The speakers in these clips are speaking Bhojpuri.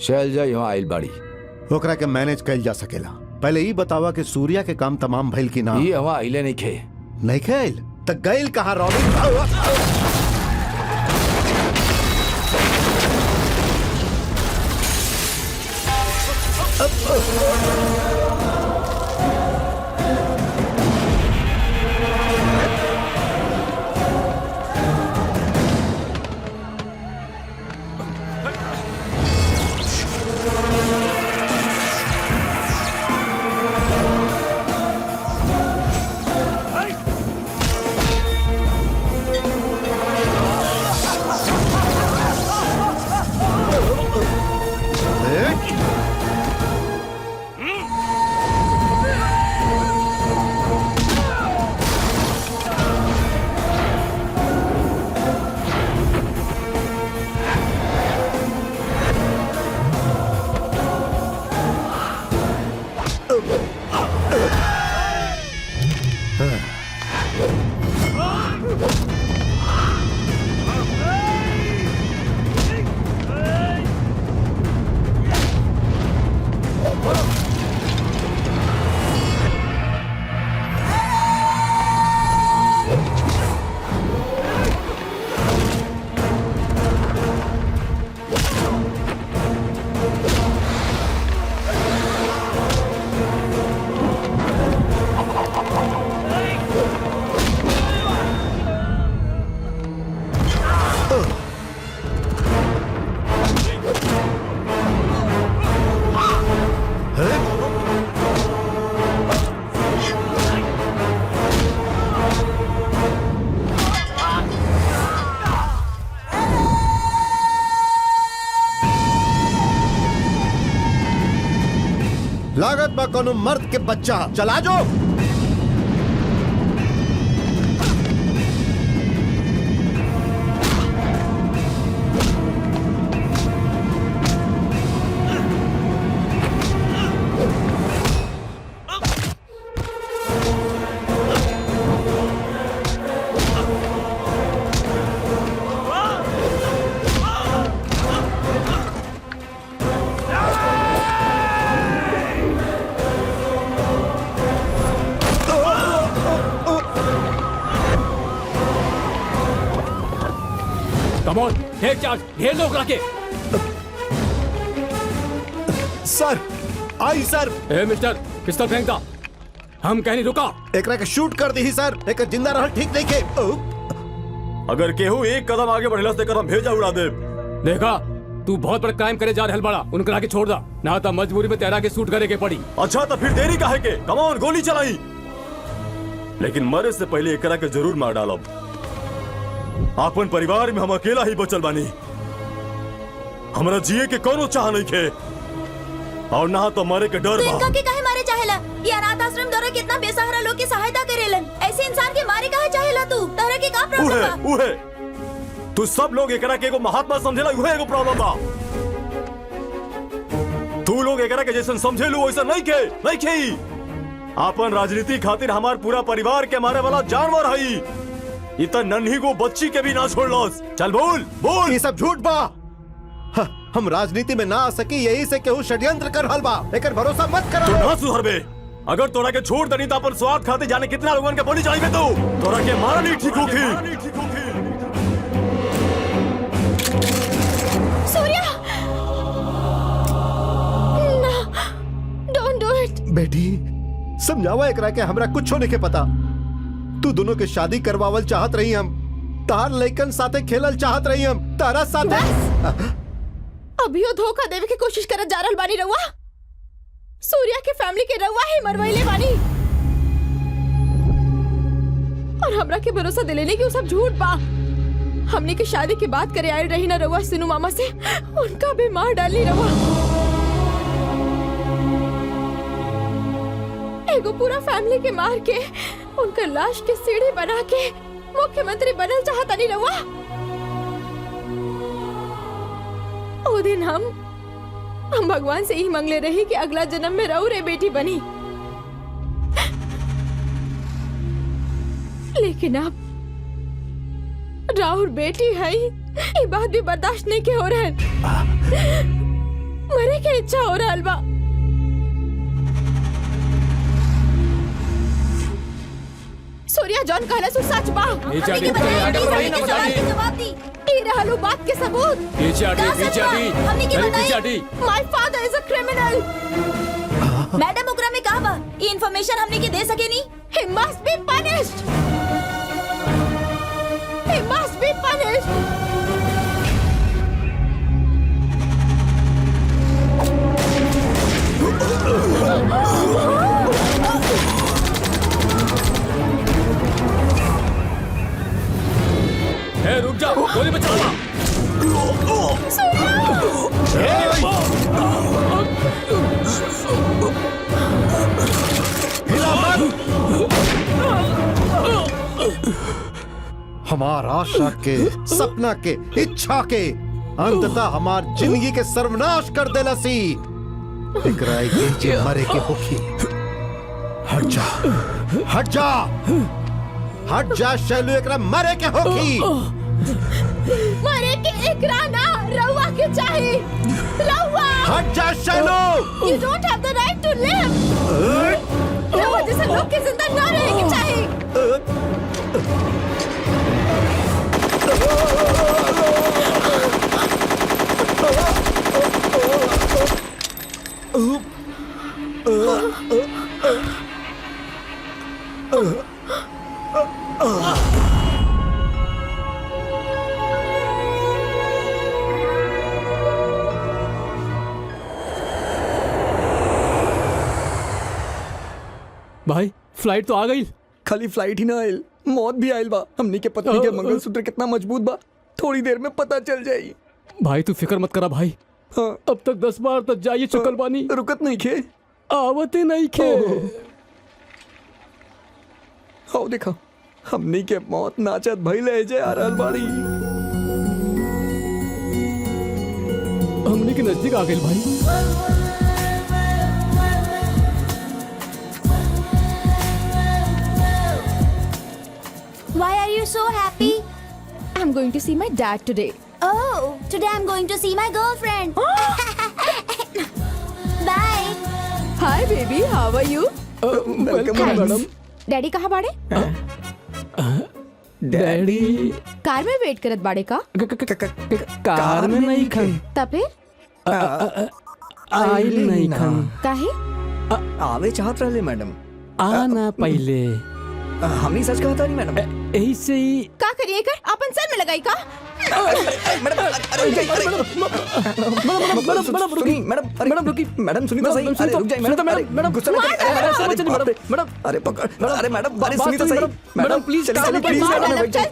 शैलजा यहाँ आइल बाड़ी। ओकरा के मैनेज कइल जा सकेला। पहले ही बतावा कि सूर्या के काम तमाम भइल की ना। ये यहाँ आइले नहीं खे। नहीं खेल त गइल कहाँ रॉबिन? लागत बा कोनो मर्द के बच्चा। चला जो। ढेर लोग रखे। Sir I sir. A mister पिस्तौल फेंक दा। हम कहनी रुका। एकरा के शूट कर दी सर। एक जिंदा रहल ठीक नहीं के। अगर केहू एक कदम आगे बढ़ला से कदम भेजा उड़ा दे। देखा तू बहुत बड़ा क्राइम करे जा रहल बड़ा। उनकरा के छोड़ दा ना तो मजबूरी में तेरा के शूट करे के पड़ी। अच्छा तो फिर देरी काहे के? कम ऑन गोली चलाई। लेकिन मरे से पहले एकरा के जरूर मार डालब। अपन परिवार में हम अकेला ही बचल बानी। हमरा जिए के कोनो चाह नहीं खे और ना तो मरे के डर बा। इनका के काहे मारे चाहेला? ये अनाथ आश्रम द्वारा कितना बेसहारा लोग की सहायता करेलन। ऐसे इंसान के मारे काहे चाहेला तू? तहरा के का प्रॉब्लम बा? उहे तू सब लोग एकरा के एगो महात्मा समझेला। उहे एगो प्रॉब्लम बा। तू लोग एकरा के जैसन समझेलू वैसा नहीं खे। अपन राजनीति खातिर हमार पूरा परिवार के मारे वाला जानवर हई। इतना नन्ही को बच्ची के भी ना छोड़लोस। चल बोल। ये सब झूठ बा। हम राजनीति में ना आ सकी यही से केहू षड्यंत्र कर रहल बा। एकर भरोसा मत करो। तू ना सुधरबे। अगर तोरा के छोड़ दनी तो अपन स्वार्थ खातिर जाने कितना लोगन के बलि चढ़ाइबे तू। तोरा के मारा नहीं ठीक होगी। सूर्या ना, डोंट डू इट। बेटी समझावा एकरा के हमरा कुछ होने के पता। तू दोनों के शादी करवावल चाहत रही हम। तार लइकन साथे खेलल चाहत रही हम। तारा साथे अभियो धोखा देवे की कोशिश करत जा रहल बानी रउआ। सूर्या के फैमिली के रउआ ही मरवाइले बानी और हमरा के भरोसा दिलेने की वो सब झूठ बा। हमने की शादी की बात करे आयल रही ना रउआ सिनू मामा से। उनका भी मार डाली रउआ। एगो पूरा फैमिली के मार के उनका लाश के सीढ़ी बना के मुख्यमंत्री बनल चाहता नहीं रउआ। ओ दिन हम भगवान से ही मंगले रही कि अगला जन्म में रहू रे बेटी बनी। लेकिन अब राहुल बेटी है, ये बात भी बर्दाश्त नहीं के हो रहा है। मरे के इच्छा हो रहा बा। सूर्या जॉन कहला सु सच बा। पीछे हटी, जवाब दी। ई रहलू बात के सबूत। पीछे हटी, पीछे हटी, अरे पीछे हटी। My father is a criminal. Madam ओकरा में कहा बा ये इन्फॉर्मेशन हमने के दे सके नी। He must be punished. He must be punished. ए रुक जा, गोली बचा। हमार आशा के, सपना के, इच्छा के अंततः हमार जिंदगी के सर्वनाश कर देला सी। एकरा के जे मरे के होखी। हट जा, हट जा, हट जा शैलू, एकरा मरे के होखी। मरे के एकरा ना रउआ के चाहे। रउआ हट जा Shailu. You don't have the right to live. रउआ जैसे लोग के जिंदा ना रहने के चाहे। भाई फ्लाइट तो आ गई। खाली फ्लाइट ही ना आयल, मौत भी आयल बा। हमनी के पत्नी के मंगलसूत्र कितना मजबूत बा, थोड़ी देर में पता चल जाई। भाई तू फिक्र मत करा भाई। हाँ, अब तक 10 बार तक जाइए चुकल बानी, रुकत नहीं खे। आवते नहीं खे। आओ देखा, हमनी के मौत नाचत भई ले जाए आ रहल बाड़ी। हमने के नजदीक आ गए भाई। Why are you so happy? I'm going to see my dad today. Oh, today I'm going to see my girlfriend. Bye. Hi baby, how are you? Welcome madam. Daddy कहाँ बाड़े? डैडी कार में वेट करत बाड़े का? कार में नहीं खन, तब फिर आइल नहीं खन। काहे? आवे चाहत रहले मैडम। आना पहले। हमनी सच कहा था नहीं मैडम। ऐसे ही का करिए कर? अपन सर में लगाई का? मैडम रुकी, मैडम सुनी तो सही। अरे रुक जाइए मैडम, गुस्सा मत करिए। मैडम अरे पकड़, अरे मैडम अरे सुनी तो सही। मैडम प्लीज चलिए, प्लीज मैडम। चल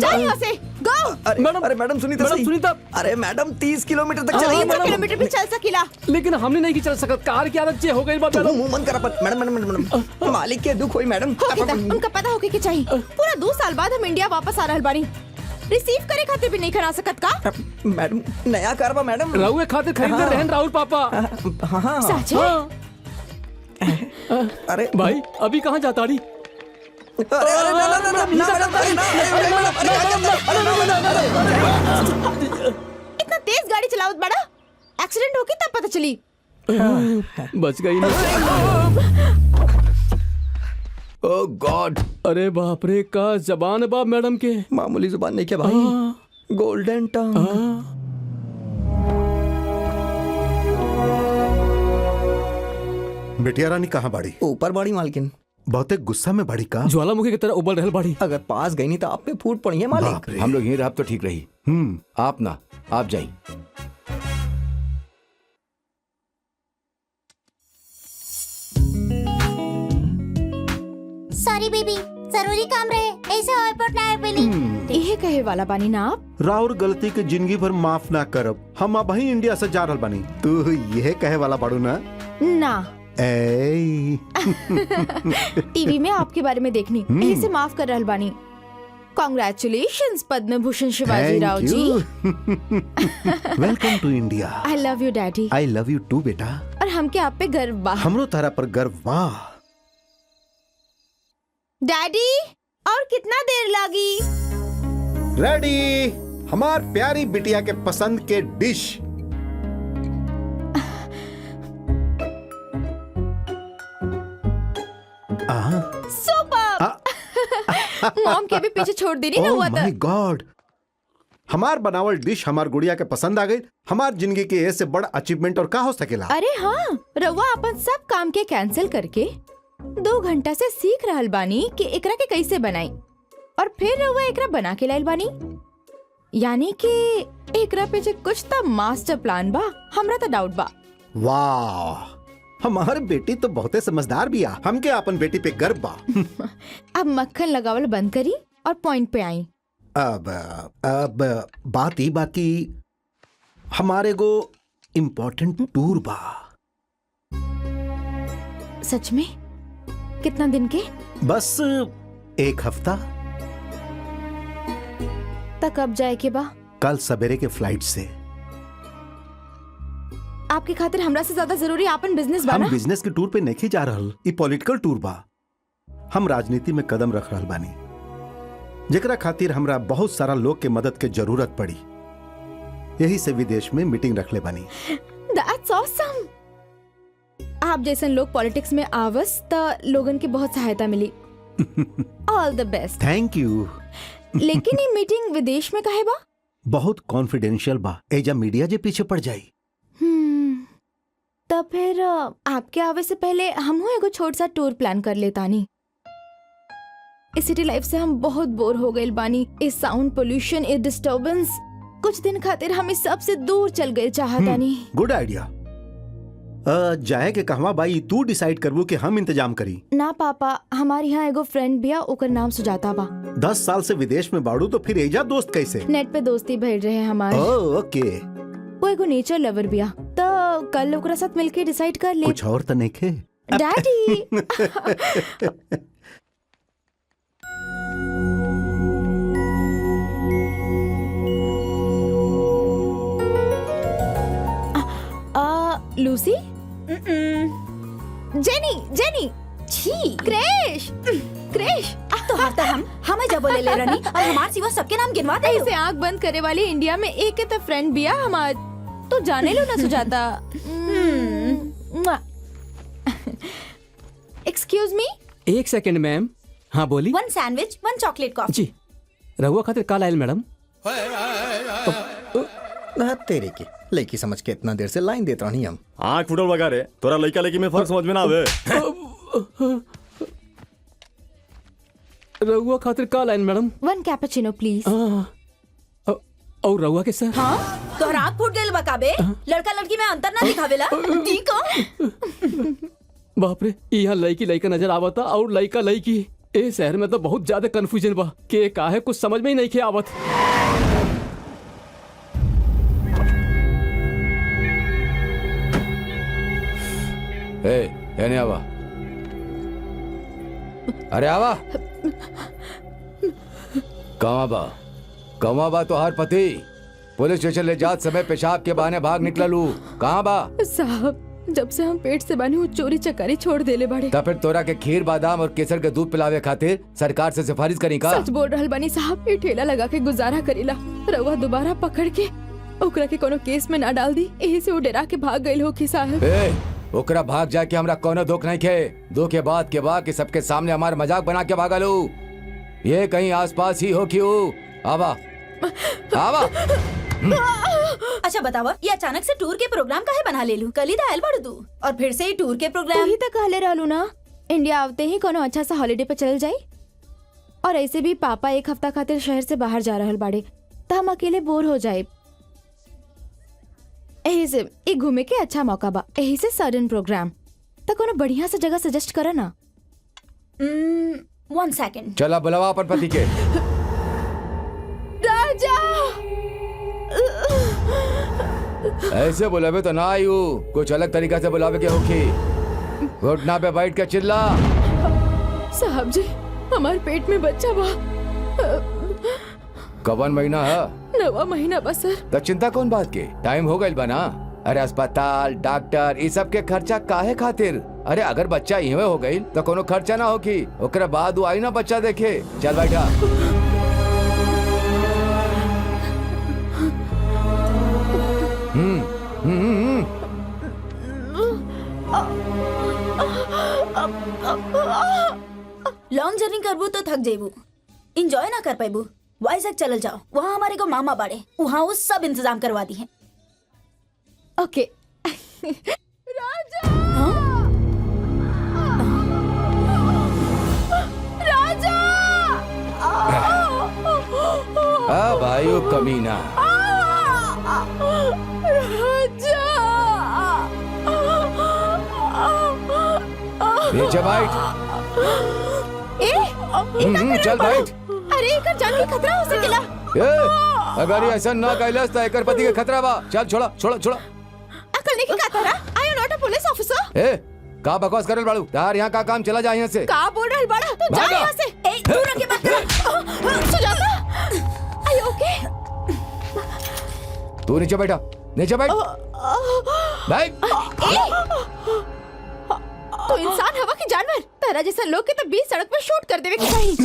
जा यहाँ से, गो। अरे मैडम सुनी तो सही। अरे मैडम 30 किलोमीटर तक चलिए। 300 किलोमीटर भी चल सकीला। लेकिन हमने नहीं की चल सकत, कार की आदत हो गई तुम मुंह बंद करा। मैडम मालिक के दुख होई मैडम। उनका पता होके के चाहिए। पूरा 2 साल बाद हम इंडिया वापस आ रहल बानी। रिसीव करे खातिर भी नहीं खड़ा सकत का? मैडम नया कार बा मैडम। राहुल खातिर खरीदने रहन राहुल पापा। हाँ सच है? अरे भाई अभी कहाँ जाता रही? इतना तेज गाड़ी चलावत बड़ा, एक्सीडेंट होगी तब पता चली। बच गई ना। ओह गॉड, अरे बाप रे, का जबान बाप मैडम के। मामूली जुबान नहीं क्या भाई, गोल्डन टंग। बिटिया रानी कहाँ बाड़ी? ऊपर बाड़ी मालकिन। बहुते गुस्सा में बाड़ी का? ज्वालामुखी की तरह उबल रहल बाड़ी। अगर पास गई नहीं तो आप पे फूट पड़ी है मालिक। बाप रे। हम लोग यहीं रह तो ठीक रही। आप ना, आप जाइए। सॉरी बेबी, जरूरी काम रहे, ऐसे एयरपोर्ट ना आए पहले। यही कहे वाला बानी ना आप? राउर गलती के जिंदगी भर माफ ना करब। हम अब ही इंडिया से जा रहल बानी। तू यह कहे वाला बाड़ू ना? ना, ए टीवी में आपके बारे में देखनी, यही से माफ कर रहल बानी। Congratulations Padma Bhushan Shivaji Rao ji. Welcome to India. I love you daddy. I love you too बेटा। और हमके आप पे गर्व बा। हमरो तारा पर गर्व बा। डैडी और कितना देर लगी? रेडी, हमार प्यारी बिटिया के पसंद के डिश। मॉम के भी पीछे छोड़ देनी ना ओह हुआ था। माय गॉड, हमार बनावल डिश हमार गुड़िया के पसंद आ गई। हमार जिंदगी के ऐसे बड़ा अचीवमेंट और का हो सकेला। अरे हाँ, रउआ अपन सब काम के कैंसिल करके 2 घंटा से सीख रहल बानी कि एकरा के कैसे बनाई, और फिर रउआ एकरा बना के लाइल बानी। यानी कि एकरा पीछे कुछ तो मास्टर प्लान बा। हमरा तो डाउट बा। वाह, हमार बेटी तो बहुते समझदार बिया। हमके अपन बेटी पे गर्व बा। अब मक्खन लगावल बंद करी और पॉइंट पे आई। अब बात ही बाकी हमारे को इम्पोर्टेंट टूर बा। सच में? कितना दिन के? बस 1 हफ्ता। तक अब जाए के बा? कल सवेरे के फ्लाइट से। आपके खातिर हमरा से ज्यादा जरूरी आपन बिजनेस बा हम ना? बिजनेस के टूर पे नहीं जा रहल, ई पॉलिटिकल टूर बा। हम राजनीति में कदम रख रहल बानी, जेकरा खातिर हमरा बहुत सारा लोग के मदद के जरूरत पड़ी। यही से विदेश में मीटिंग रख ले बानी। That's awesome! आप जैसन लोग पॉलिटिक्स में आवस त लोगन के बहुत सहायता मिली। All the best. Thank you. लेकिन ये मीटिंग विदेश में काहे बा? बहुत कॉन्फिडेंशियल बा, एजा मीडिया जे पीछे पड़ जाई। तब फिर आपके आवे से पहले हम एगो छोट सा टूर प्लान कर लेतानी। इस सिटी लाइफ से हम बहुत बोर हो गए बानी। इस साउंड पोल्यूशन, इस डिस्टर्बेंस, कुछ दिन खातिर हम इस सब से दूर चल गए चाहतानी। Good idea. जाए के कहवा बाई तू डिसाइड करबू कि हम इंतजाम करी? ना पापा, हमारे यहाँ एगो फ्रेंड बिया, ओकर नाम सुजाता बा। 10 साल से विदेश में बाड़ू तो फिर एजा दोस्त कैसे? नेट पे दोस्ती भइल रहे हमारे। ओके। वो एगो नेचर लवर बिया, तो कल ओकरा साथ मिलके डिसाइड कर ले। कुछ और तो नहीं खे? डैडी। लूसी? जेनी, जेनी, छी, क्रेश, क्रेश। तो हफ्ता हमें जब बोले ले रनी और हमार सिवा सबके नाम गिनवा दे। ऐसे आंख बंद करे वाली इंडिया में एक तो फ्रेंड बिया हमार, तो जाने लो ना Sujata. Excuse me? 1 second ma'am. हाँ बोली। 1 सैंडविच, 1 चॉकलेट कॉफी। जी, रहुआ खातिर काल आयल मैडम। ना तेरे की लड़की समझ के इतना देर से लाइन देता नहीं हम। आँख फुटल लगा रे, तोरा लड़का लड़की में फर्क समझ में ना आवे। रहुआ खातिर काल आयल मैडम। 1 cappuccino please. और रहुआ के सर? हाँ, तोहरा आँख फूट गइल बा काबे? लड़का लड़की में अंतर ना दिखावेला? ठीक हो? बाप रे, यहाँ लड़की लड़का नजर आवता और लड़का लड़की। ए शहर में तो बहुत ज्यादा कंफ्यूजन बा के काहे कुछ समझ में ही नहीं के आवत। यानी आवा। अरे आवा। कहाँ बा तो हर पति पुलिस स्टेशन ले जात समय पेशाब के बहाने भाग निकललू। कहाँ बा? साहब, जब से हम पेट से बने वो चोरी चकारी छोड़ देले बड़े। तब फिर तोरा के खीर बादाम और केसर के दूध पिलावे खातिर सरकार से सिफारिश करी का? सच बोल रहल बानी साहब, ये ठेला लगा के गुजारा करीला। रउआ दोबारा पकड़ के ओकरा के कोनो केस में ना डाल दी, यही से वो डरा के भाग गइल हो कि साहब। ओकरा भाग जाके हमरा कोनो दुख नहीं खे। दो के बाद कि सबके सामने हमार मजाक बना के भागा लो। ये कहीं आसपास ही हो क्यों? आवा आवा। अच्छा बतावा, ये अचानक से टूर के प्रोग्राम काहे बना ले लू? कल ही तो आयल बाड़ू तू और फिर से ही टूर के प्रोग्राम। तू ही तो कहले रहलू ना इंडिया आवते ही कोनो अच्छा सा हॉलिडे पे चल जाई। और ऐसे भी पापा 1 हफ्ता खातिर शहर से बाहर जा रहल बाड़े, तो हम अकेले बोर हो जाए। यही से एक घूमे के अच्छा मौका बा। यही से सडन प्रोग्राम तो कोनो बढ़िया सा जगह सजेस्ट करा ना। 1 सेकंड। चला बुलावा अपन पति के। राजा, ऐसे बुलावे तो ना आयु, कुछ अलग तरीका से बुलावे के होखी। घुटना पे बैठ के चिल्ला। साहब जी, हमारे पेट में बच्चा बा। कवन महीना है? 9वां महीना बा सर। तो चिंता कौन बात के? टाइम हो गइल बा ना। अरे अस्पताल, डॉक्टर, ये सब के खर्चा काहे खातिर? अरे अगर बच्चा इवे हो गई तो कोनो खर्चा ना होगी। ओकरे बाद वो आई ना बच्चा देखे। चल बैठा। लॉन्ग जर्नी करबू तो थक जेबू। इंजॉय ना कर पाइबू, वाइजैक चलल जाओ, वहाँ हमारे को मामा बाड़े, वहाँ वो सब इंतजाम करवा दी है। ओके। राजा राजा भाई वो कमीना। नीचे बैठ। चल बैठ। अरे एकर जान के खतरा हो सकेला। अगर ये ऐसा ना कैलाश तो एकर पति के खतरा बा। चल छोड़ा छोड़ा छोड़ा। अकल नहीं की खतरा। I am not a police officer. ए का बकवास करल बाड़ू? तार यहाँ का काम चला जा यहाँ से। का बोल रहल बाड़ा? तू जा यहाँ से। ए दूर रख के बात कर। सुजाता, आई ओके? तू नीचे बैठा। नीचे बैठ। बैठ। तो इंसान हवा की जानवर तेरा जैसा लोग के तो 20 सड़क पर शूट कर देवे के चाहिए।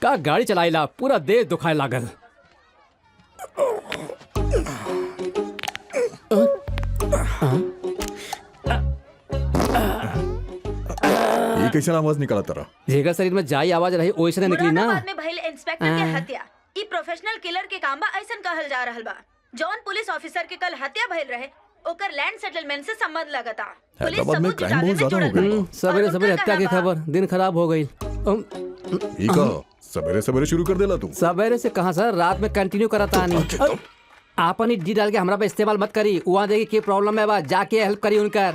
का गाड़ी चलाइला पूरा देह दुखाए लागल। ये कैसे आवाज निकाला तारा? जेकर शरीर में जाई आवाज रही ओइसने निकली ना। मुरादाबाद में भइल इंस्पेक्टर के हत्या ई प्रोफेशनल किलर के काम बा ऐसन कहल जा रहल बा। जॉन पुलिस ऑफिसर के कल हत्या भइल रहे ओकर लैंड सेटलमेंट से संबंध लगता। पुलिस हैदराबाद में सबूत क्राइम बहुत जुटावे में ज्यादा हो जुड़ल गई। बा। सवेरे और सवेरे उनका हत्या की कहना बा, खबर दिन खराब हो गई। सवेरे सवेरे शुरू कर देला तू। सवेरे से कहा सर, रात में कंटिन्यू कराता नहीं। आपन डी डाल के हमरा पे इस्तेमाल मत करी। वहाँ देखी की प्रॉब्लम है बा, जाके हेल्प करी उनकर।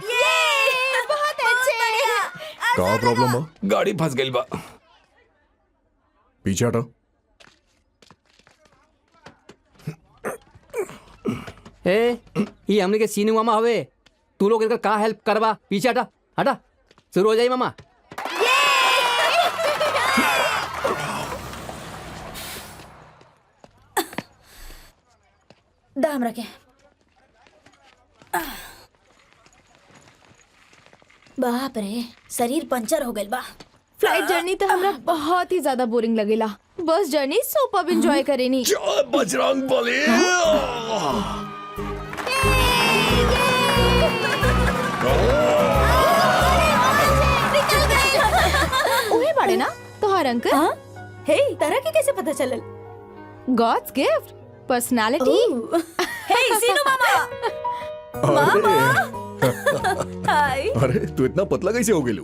बहुत अच्छे। का प्रॉब्लम बा? गाड़ी फंस गई बा। पीछे हटा। ए ये हमने के सीनू मामा हवे, तू लोग इनका का हेल्प करवा। पीछे हटा हटा। शुरू हो जाई मामा। दाम रखे। बाप रे, शरीर पंचर हो गइल बा। फ्लाइट जर्नी तो हमरा बहुत ही ज्यादा बोरिंग लगेला। बस जर्नी सुपर एंजॉय करेनी। बजरंग बली। ओहे बाड़े ना तोहार अंकल। हाँ? हे, तारा के कैसे पता चलल? God's gift personality. Hey Seenu मामा। हाय। अरे तू इतना पतला कैसे हो गेलू?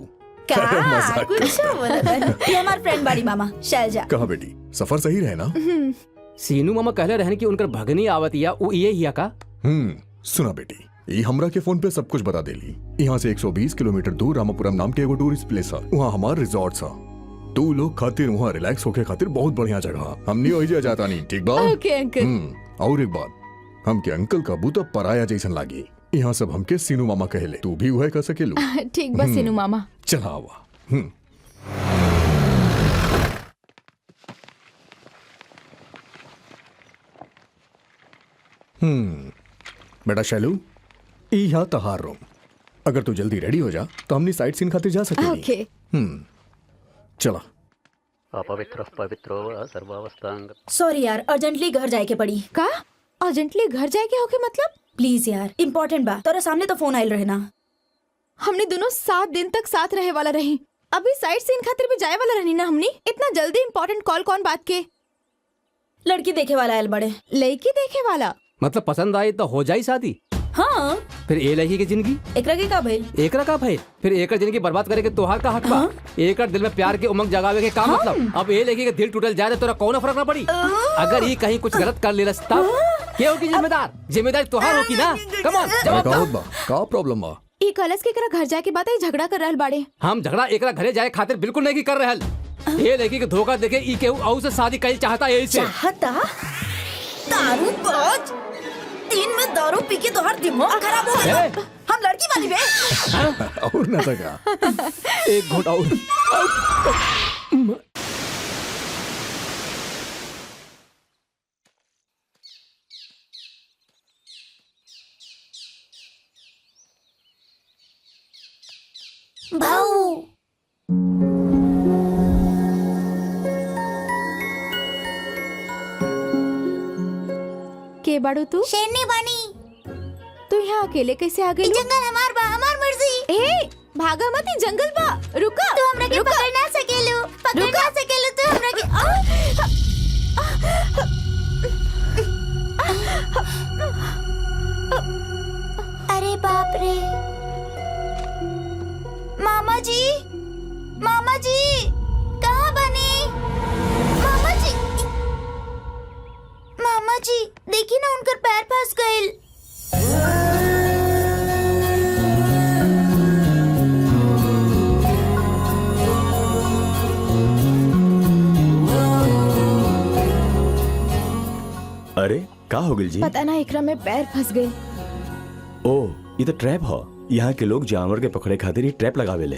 का मजाक कुछ बोलत। ये हमार फ्रेंड बाड़ी मामा शैलजा। कहा बेटी, सफर सही रहे ना? सीनू मामा कहले रहन कि उनकर भगनी आवतिया वो ये हिया का। सुना बेटी, ये हमरा के फोन पे सब कुछ बता देली। यहाँ से 120 किलोमीटर दूर रामापुरम नाम के एगो टूरिस्ट प्लेस है। वहाँ हमार रिजॉर्ट सा। तू लोग खातिर वहाँ रिलैक्स होके खातिर बहुत बढ़िया जगह। हमनी वही जाता नहीं, ठीक बा? ओके अंकल। और एक बात, हमके अंकल का बूता पराया जैसन लागी। यहाँ सब हमके सीनू मामा कहले। तू भी वह कह सकेलू। ठीक बस सीनू मामा। चला आवा। बेटा शैलू, यहाँ तहार रूम। अगर तू जल्दी रेडी हो जा तो हमनी साइट सीन खातिर जा सकेंगे। ओके। चला। अपवित्र पवित्रो वा सर्वावस्थांग। सॉरी यार, अर्जेंटली घर जाए के पड़ी। का अर्जेंटली घर जाए के होके मतलब? प्लीज यार, इम्पोर्टेंट बा। तोरा सामने तो फोन आयल रहे ना। हमने दोनों 7 दिन तक साथ रहे वाला रही। अभी साइट सीन खातिर भी जाए वाला रहनी ना हमनी। इतना जल्दी इम्पोर्टेंट कॉल कौन बात के? लड़की देखे वाला आयल बड़े। लड़की देखे वाला मतलब पसंद आई तो हो जाई शादी। हाँ फिर ए लड़की की जिंदगी एकरा के का भइल? एकरा का भाई फिर एकर जिंदगी बर्बाद करे के तोहार का हक बा। एकर दिल में प्यार के उमंग जगावे के का मतलब? अब ए लड़की के दिल टूटल जाए तो तोरा कौनो फर्क ना पड़ी। अगर ये कहीं कुछ गलत कर लेलस तब के होगी जिम्मेदार? जिम्मेदारी तोहार होगी ना। कम ऑन जवाब दो। का प्रॉब्लम बा? ई कलस के एकरा घर जाके बात झगड़ा कर रहल बाड़े। हम झगड़ा एकरा घरे जाए खातिर बिल्कुल नहीं कर रहल। ये लड़की के धोखा देके ई केहू औ से शादी कईल चाहता यही से। चाहता? दारू बाज, दिन में दारू पी के तोहर दिमाग खराब हो गया। हम लड़की वाली बे। और ना सका। एक घोट और। भाऊ के बाड़ू तू? शेरनी बनी। तू यहाँ अकेले कैसे आ गई? जंगल हमार बा, हमार मर्जी। ए भागा मत, ई जंगल बा। रुका, तू हमरा के पकड़ ना सकेलू, पकड़ ना सकेलू तू हमरा के। अरे बाप रे। मामा जी, मामा जी, कहाँ बने? मामा जी, मामा जी, देखी ना उनकर पैर फंस गए। अरे का हो गिल जी? पता ना एकरा में पैर फंस गए। ओ ये तो ट्रैप हो। यहाँ के लोग जानवर के पकड़े खातिर ही ट्रैप लगावेले।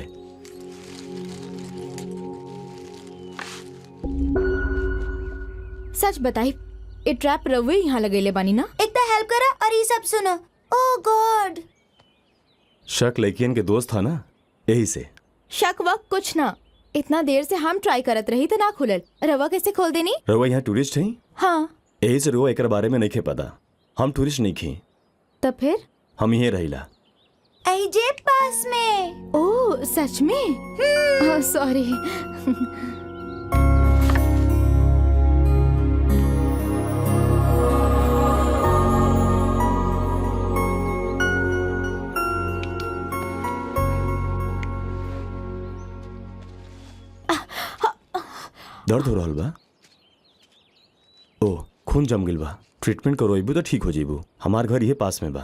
सच बताई, ये ट्रैप रवे यहाँ लगेले बानी ना? एक तो हेल्प करा और ये सब सुनो। ओह गॉड। शक लड़कियन के दोस्त था ना, यही से। शक वक्त कुछ ना, इतना देर से हम ट्राई करत रही तो ना खुलल। रवा कैसे खोल देनी? रवा यहाँ टूरिस्ट है? हाँ। यही से रवा एकर बारे में नहीं खे पता। हम टूरिस्ट नहीं खी। तब फिर? हम यही रहिला। ऐजे पास में। ओह सच में? सॉरी। दर्द हो रहल बा? ओ खून जम गिल बा। ट्रीटमेंट करवाइबू तो ठीक हो जीबू। हमार घर ये पास में बा।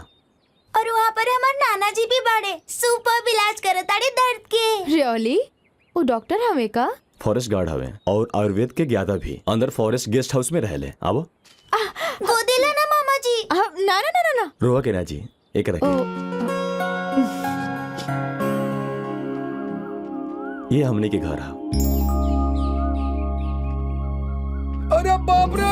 और वहाँ पर हमार नाना जी भी बाड़े, सुपर इलाज करताड़े दर्द के। रियली? वो डॉक्टर हवे का? फॉरेस्ट गार्ड हवे और आयुर्वेद के ज्ञाता भी। अंदर फॉरेस्ट गेस्ट हाउस में रहले। आबो गोदेला ना मामा जी। ना ना ना ना। रोवा के ना जी, एक रखे। ये हमने के घर है। अरे बाप रे!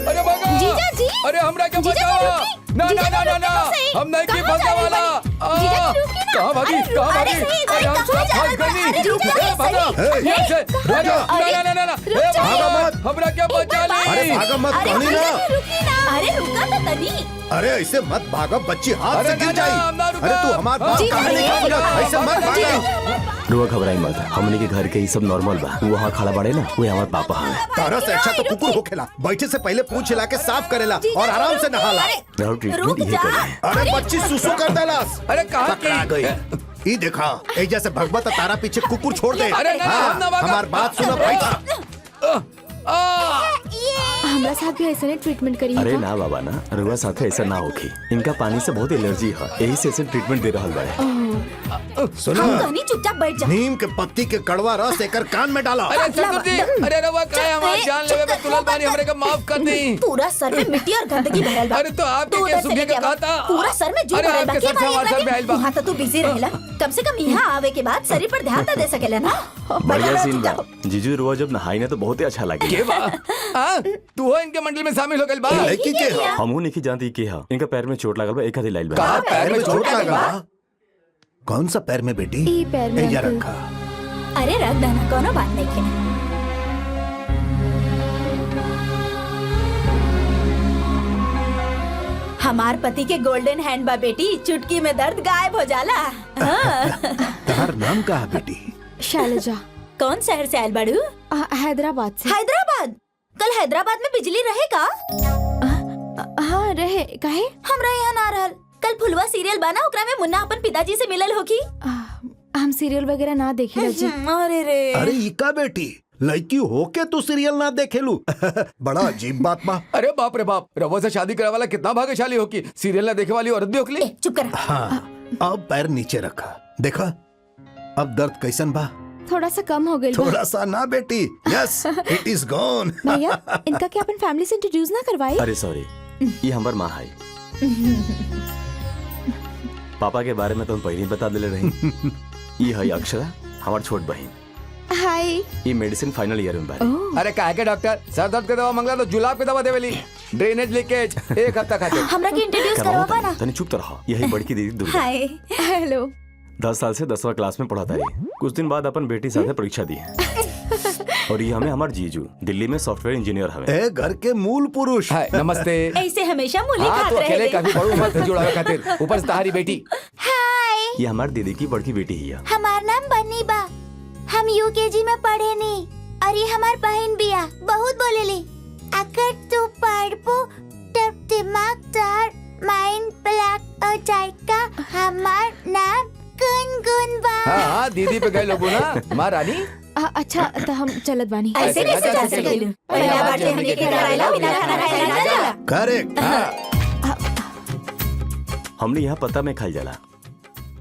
अरे भगा! जीजा जी! अरे हमरा क्या जीजा जी, बचाओ! रुकिए! ना जीजा ना ना जी, ना ना! रुकिए तो हम नहीं की कहाँ फंसने जा रही वाला! बनी? जीजा जी, रुकिए ना! कहाँ भागी? अरे, कहाँ अरे, भागी? सही, अरे हम कहाँ सब जा फंस रही गए बनी? नहीं! अरे, रुक जाइए, भागा! सही! यहाँ से! रुक जा! ना ना ना ना! रुक ए, जाइए! भागा मत! हमरा क्या बचा अरे ली? भागा मत, अरे कहनी जीजा ना। जी, रुकिए ना! अरे रुका तो तनी। अरे ऐसे मत भागा, बच्ची हाथ अरे से गिर ना, जाएगी। ना, ना, रुका। अरे तू हमार बात जी, कहाँ जी, नहीं जी, खाऊंगा? ऐसे मत भागा। रुआ घबराई मत। हमने के घर के ही सब नॉर्मल बा। वो वहाँ खड़ा बड़े ना, वो हमार पापा है। तारा से अच्छा तो कुकुर हो खेला। बैठे से पहले पूंछ हिला के साफ करेला और आराम से नहाला। राहुल ट्रीटमेंट यही कर रहे हैं। अरे बच्ची सुसु कर देलास। अरे कहाँ पकड़ा की? गई। ई देखा, ए जैसे भगवत तारा पीछे कुकुर छोड़ दे। अरे ना, हाँ, हम ना भागा। हमार बात सुनो भाई। हमरा साथ भी ऐसे ने ट्रीटमेंट करी है अरे का? ना बाबा ना, रुआ साथे ऐसा ना होखी। इनका पानी से बहुत एलर्जी है, यही से ऐसे ट्रीटमेंट दे रहल बड़े। सुनो, हम कहनी चुपचाप बैठ जा। नीम के पत्ती के कड़वा रस एकर कान में डाला। अरे चतुर्थी! अरे रवा का है? हमार जान लेवे पे तुलल बानी, हमरे का माफ कर दी। पूरा सर में मिट्टी और गंदगी भरल बा। अरे तो आपके तू के उधर से सुखे लेके के आवा। कहा था। पूरा सर में जूं अरे भरल बा। आपके के सर से मारी हमारे सर में आइल बा। वहाँ तो तू बिजी रहेला। कम से कम यहाँ आवे के बाद शरीर पर ध्यान तो दे सकेला ना। बढ़िया सीन बा। जीजू रुआ जब नहाई ना तो बहुत ही अच्छा लगे। के बा? हाँ? तू हो इनके मंडल में शामिल हो गइल बा? लड़की के हा? हमहू नहीं जानती के हा। इनका पैर में चोट लगल बा, एक हाथी लाइल बा। कहाँ पैर में चोट लगा? कौन सा पैर में बेटी? ई पैर में एजा अंकल। रखा। अरे रख देना, कोनो बात नहीं है। हमार पति के गोल्डन हैंड बा बेटी, चुटकी में दर्द गायब हो जाला। हाँ। तार नाम का है बेटी? शैलजा। कौन शहर से आयल बाड़ू? हैदराबाद से। हैदराबाद? कल हैदराबाद में बिजली रहेगा? हाँ रहे काहे? हमरा यहाँ ना रहल। कल फुलवा सीरियल बना ओकरा में मुन्ना अपन पिताजी से मिलल होगी। हम सीरियल वगैरह ना देखे जी। अरे रे अरे इका बेटी लड़की होके तू सीरियल ना देखेलू बड़ा अजीब बात बा। अरे बाप रे बाप, रवा से शादी करे वाला कितना भाग्यशाली हो कि सीरियल ना देखे वाली औरत भी होकली। चुप कर। हाँ अब पैर नीचे रखा, देखा अब दर्द कैसन बा? थोड़ा सा कम हो गई। थोड़ा सा ना बेटी, यस इट इज गॉन। भैया इनका क्या अपन फैमिली से इंट्रोड्यूस ना करवाई? अरे सॉरी, ये हमार माँ है। पापा के बारे में तो हम पहले ही बता दिले रही। ये है अक्षरा, हमार छोट बहन। हाय। ये मेडिसिन फाइनल ईयर में बारे। अरे काहे के डॉक्टर, सर दर्द के दवा मंगला तो जुलाब के दवा देवेली, ड्रेनेज लीकेज 1 हफ्ता खाते। हमरा के इंट्रोड्यूस करवावा ना। तनी चुप तो रहा। यही बड़की दीदी दुर्गा। हाय। हेलो। 10 साल से 10वां क्लास में पढ़ाता रही। कुछ दिन बाद अपन बेटी साथे परीक्षा दी है। और ये हमें हमार जीजू दिल्ली में सॉफ्टवेयर इंजीनियर हमें। ए घर के मूल पुरुष। हाय नमस्ते। ऐसे हमेशा मूली हाँ खात तो अकेले रहे। काफी बड़ू मत जुड़ावे खातिर, ऊपर से तारी बेटी। हाय। ये हमार दीदी की बड़की बेटी ही है। हमार नाम बनी बा, हम यूकेजी में पढ़े नी। और ये हमार बहन बिया, बहुत बोलेली। अगर तू पढ़बो तब दिमाग तार माइंड ब्लैक हो जाएगा। हमार नाम गुनगुन बा। हाँ दीदी पे गए लोगो ना माँ रानी। अच्छा तो हम चलत बानी। ऐसे कैसे जा सकेलू? पहला बार जे हमने के घर आइला बिना खाना खाए ना जाला। करेक्ट। हमने यहाँ पता में खाई जाला।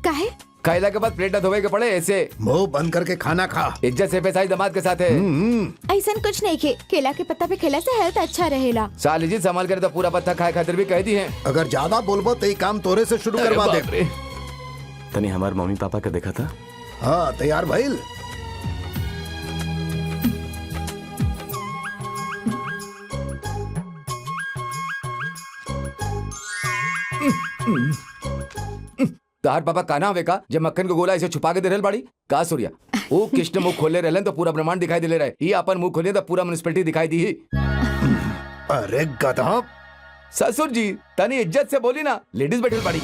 काहे? खाइला के बाद प्लेट न धोवे के पड़े ऐसे। मुंह बंद करके खाना खा। इज्जत से पैसा ही दामाद के साथ है। ऐसा कुछ नहीं के केला के पत्ता पे खेला से हेल्थ अच्छा रहेला। साली जी संभाल कर तो पूरा पत्ता खाए खातिर भी कह दी है। अगर ज्यादा बोलबो तो ये काम तोरे से शुरू करवा अरे दे। बाप रे। तनी हमार मम्मी पापा का देखा था। हाँ तैयार भइल। तार पापा काना हवे का जब मक्खन को गोला ऐसे छुपा के दे रहल बाड़ी का सूर्या। वो कृष्ण मुंह खोले रहलन तो पूरा ब्रह्मांड दिखाई दे रहे। ये अपन मुंह खोले तो पूरा म्युनिसिपैलिटी दिखाई दी। अरे गधा, ससुर जी तनी इज्जत से बोली ना, लेडीज बैठल बाड़ी।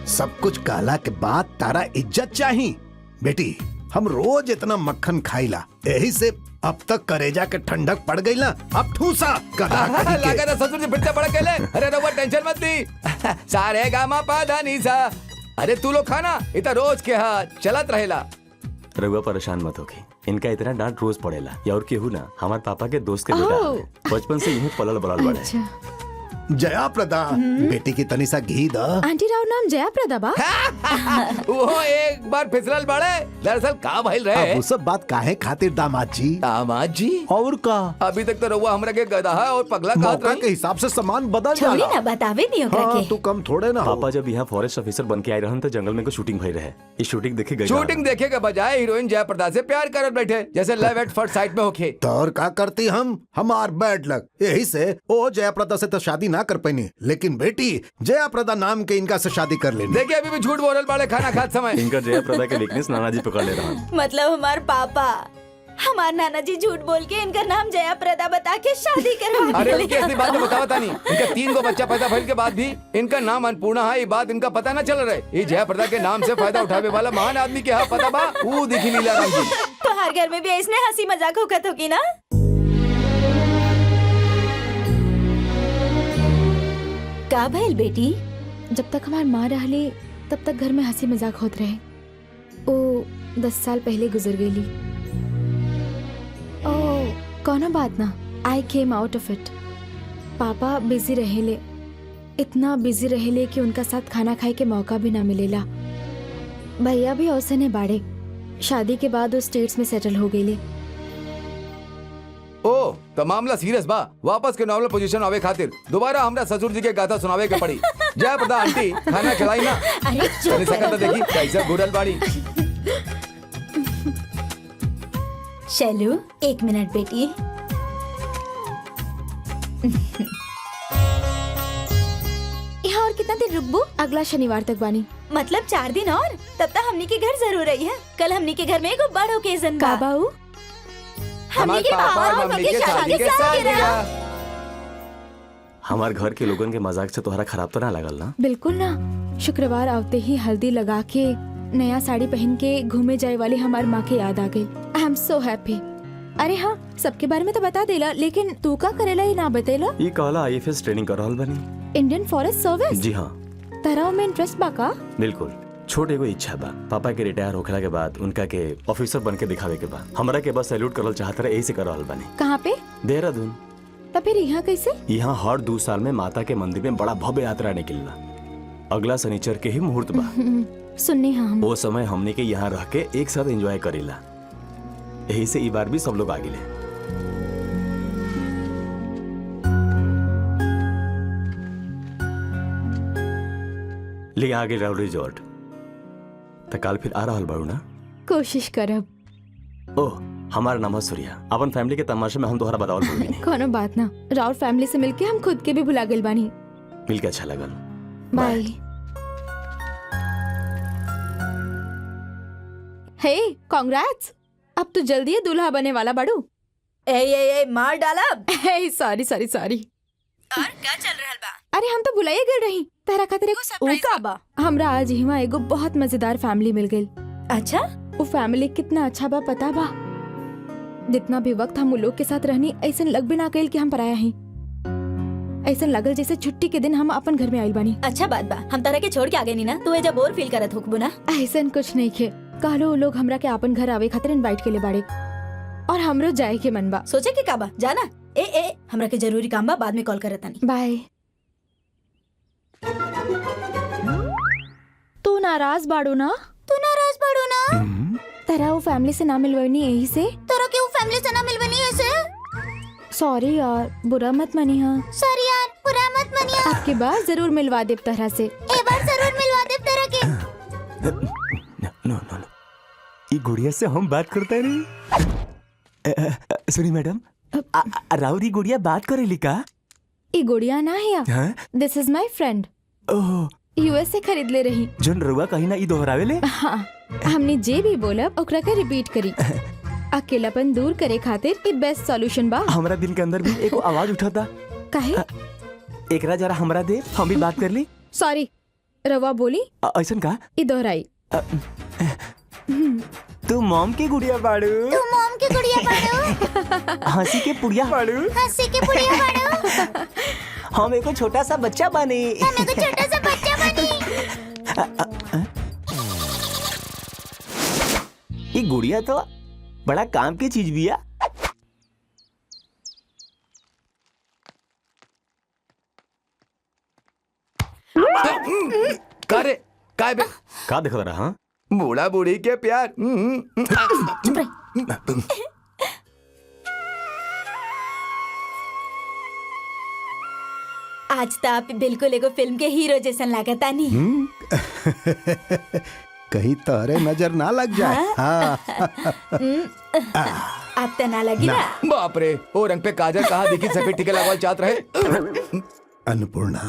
सब कुछ काला के बाद तारा इज्जत चाहिए। बेटी हम रोज इतना मक्खन खाइला, यही से अब तक करेजा के ठंडक पड़ गई ना। अब ठूसा गधा कहीं के। लगा था ससुर जी फिर से बड़ा केले। अरे रउआ टेंशन मत ली। सारे गामा पाधा नीसा। अरे तू लोग खाना इतना रोज के हाथ चलत रहेला। रघुआ परेशान मत होगी, इनका इतना डांट रोज पड़ेला। या और केहू ना, हमारे पापा के दोस्त के बेटा है। बचपन से यही पलल बड़ल बड़े। अच्छा। जया प्रदा बेटी की तनिसा घी दा। आंटी राव नाम जया प्रदा बा। वो एक बार फिसलल बड़े, दरअसल का भइल रहे। अब वो सब बात काहे खातिर दामाद जी? दामाद जी और का अभी तक तो रउआ हमरा के गधा और पगला कहत मौका रही। के हिसाब से सामान बदल छोड़ी जाला। ना, बतावे नहीं ओकरा हाँ, के। तू कम थोड़े ना हो। पापा जब यहाँ फॉरेस्ट ऑफिसर बन के आए रहन तो जंगल में को शूटिंग भई रहे। ये शूटिंग देखे गए। शूटिंग देखे के बजाय हीरोइन जयप्रदा से प्यार करत बैठे, जैसे लव एट फर्स्ट साइट में होखे। तो और का करती हम हमार बैड लक। यही से ओ जयाप्रदा से तो शादी ना कर पैनी, लेकिन बेटी जयाप्रदा नाम के इनका से शादी कर लेनी। देखिए अभी भी झूठ बोलल बाड़े खाना खात समय। इनका जया प्रदा के वीकनेस नाना जी पकड़ ले रहा। मतलब हमार पापा, हमार नाना जी झूठ बोल के इनका नाम जया प्रदा बता के शादी करवा अरे दिले। उनकी असली बात तो बतावता नहीं। इनका 3 गो बच्चा पैदा भइल के बाद भी इनका नाम अन्नपूर्णा है, ये बात इनका पता न चल रहे। ये जयप्रदा के नाम से फायदा उठावे वाला महान आदमी के हाँ पता बा, वो दिखी लीला राम जी। तो हर घर में भी ऐसने हंसी मजाक होकत होगी ना। का भइल बेटी? जब तक हमार माँ रहले तब तक घर में हंसी मजाक होत रहे। ओ 10 साल पहले गुजर गईली। ओ कोनो बात ना, आई केम आउट ऑफ इट। पापा बिजी रहेले, इतना बिजी रहेले कि उनका साथ खाना खाए के मौका भी ना मिलेला। भैया भी औसने बाड़े, शादी के बाद वो स्टेट्स में सेटल हो गईले। ओ तो मामला सीरियस बा। वापस के नॉर्मल पोजीशन आवे खातिर दोबारा हमरा ससुर जी के गाथा सुनावे के पड़ी। जयप्रदा आंटी खाना खिलाई ना। अरे चली चुप सकत देखी कैसे घुरल बाड़ी। चलू 1 मिनट बेटी। यहाँ और कितना दिन रुकबू? अगला शनिवार तक बानी। मतलब 4 दिन और? तब तक हमनी के घर जरूर रही है। कल हमनी के घर में एगो बड़ ओकेजन बा। का बाऊ? हमनी के पापा और मम्मी के शादी के सालगिरह। हमारे घर के लोगन के मजाक से तोहरा खराब तो ना लगल ना? बिल्कुल ना। शुक्रवार आवते ही हल्दी लगा के नया साड़ी पहन के घूमे जाए वाली हमारी माँ के याद आ गई। I am so happy. अरे हाँ, सबके बारे में तो बता देला, लेकिन तू का करेला ये ना बतेला? ये कहला IFS ट्रेनिंग कर रहल बनी। Indian forest service? जी हाँ। तरह में इंटरेस्ट बा का? बिल्कुल छोटे को इच्छा बा पापा के रिटायर होखला के बाद उनका के ऑफिसर बन के दिखावे के बा। हमरा के बस सैल्यूट करल चाहत रहे, यही से कर रहल बानी। कहाँ पे? देहरादून। तो फिर यहाँ कैसे? यहाँ हर 2 साल में माता के मंदिर में बड़ा भव्य यात्रा निकलना। अगला शनिचर के ही मुहूर्त बा। सुनने हाँ हम। वो समय हमने के यहाँ रह के एक साथ एंजॉय करेला, यही से ई बार भी सब लोग आगे ले। ले आगे रहो रिजॉर्ट तो काल फिर आ रहा बाड़ू ना? कोशिश करब। ओह हमारा नाम है सूर्या। अपन फैमिली के तमाशे में हम तोहरा बतावल भूल गए। कोनो बात ना, राउर फैमिली से मिलके हम खुद के भी भुला गइल बानी। मिलके अच्छा लगल। बाय। हे कांग्रेट्स, अब तो जल्दी ही दूल्हा बने वाला बाड़ू। ए मार डाला। Sorry sorry sorry. और क्या चल रहा बा? अरे हम तो भुलाइए गए रही, तेरा खातिर एगो सरप्राइज का बा। हमरा आज हिमा एगो बहुत मजेदार फैमिली मिल गई। अच्छा वो फैमिली कितना अच्छा बा पता बा? जितना भी वक्त हम उन लोग के साथ रहनी ऐसा लग भी ना कइल कि हम पराया हैं। ऐसा लगल जैसे छुट्टी के दिन हम अपन घर में आइल बानी। अच्छा बात बा, हम तरह के छोड़ के आ गए नी ना, तू एजा बोर फील करत होकबो ना? ऐसा कुछ नहीं खे, कहलो लोग हमरा के अपन घर आवे खातिर इनवाइट के लिए बाड़े और हमरो जाए के मन बा। सोचे के का बा? जाना ए हमरा के जरूरी काम बा, बाद में कॉल करत तानी। बाय। तू नाराज बाड़ू ना? तू नाराज पड़ो ना? तेरा वो फैमिली से ना मिलवनी यही से? तोरा के वो फैमिली से ना मिलबनी ऐसे? सॉरी यार, बुरा मत मानी। हाँ सॉरी यार, बुरा मत मनिया। आपके बाद जरूर मिलवा देव तरह से। ए बार जरूर मिलवा दे तेरा के। नो ये गुड़िया से हम बात करते नहीं। सुनी मैडम, राउरी गुड़िया बात करेली का? ये गुड़िया ना है हाँ? दिस इज माई फ्रेंड। ओह यूएस से खरीद ले रही। जोन रुआ कहीं ना ई दोहरावे ले। हाँ हमने जे भी बोला ओकरा के रिपीट करी। अकेलापन दूर करे खातिर ये बेस्ट सॉल्यूशन बा। हमारा दिल के अंदर भी एक आवाज उठा था। काहे? एकरा जरा हमरा दे, हम भी बात कर ली। सॉरी रवा बोली ऐसन का? ये दोहराई। तू मॉम के गुड़िया बाड़ू। तू मॉम की गुड़िया बाड़ू। हंसी के पुड़िया बाड़ू। हंसी की पुड़िया बाड़ू। हम एको छोटा सा बच्चा बने। हमें को छोटा सा बच्चा बनी। ये गुड़िया तो बड़ा काम की चीज भी है। काय बे? का दिख रहा? हाँ बूढ़ा बूढ़ी के प्यार। आज तो आप बिल्कुल एगो फिल्म के हीरो जैसन लागता नी। कहीं तोहरे नजर ना लग जाए। हाँ। आप तो ना लगी ना? बाप रे, वो रंग पे काजल कहाँ दिखी सफेद टीके लगावल चाहत रहे। अन्नपूर्णा,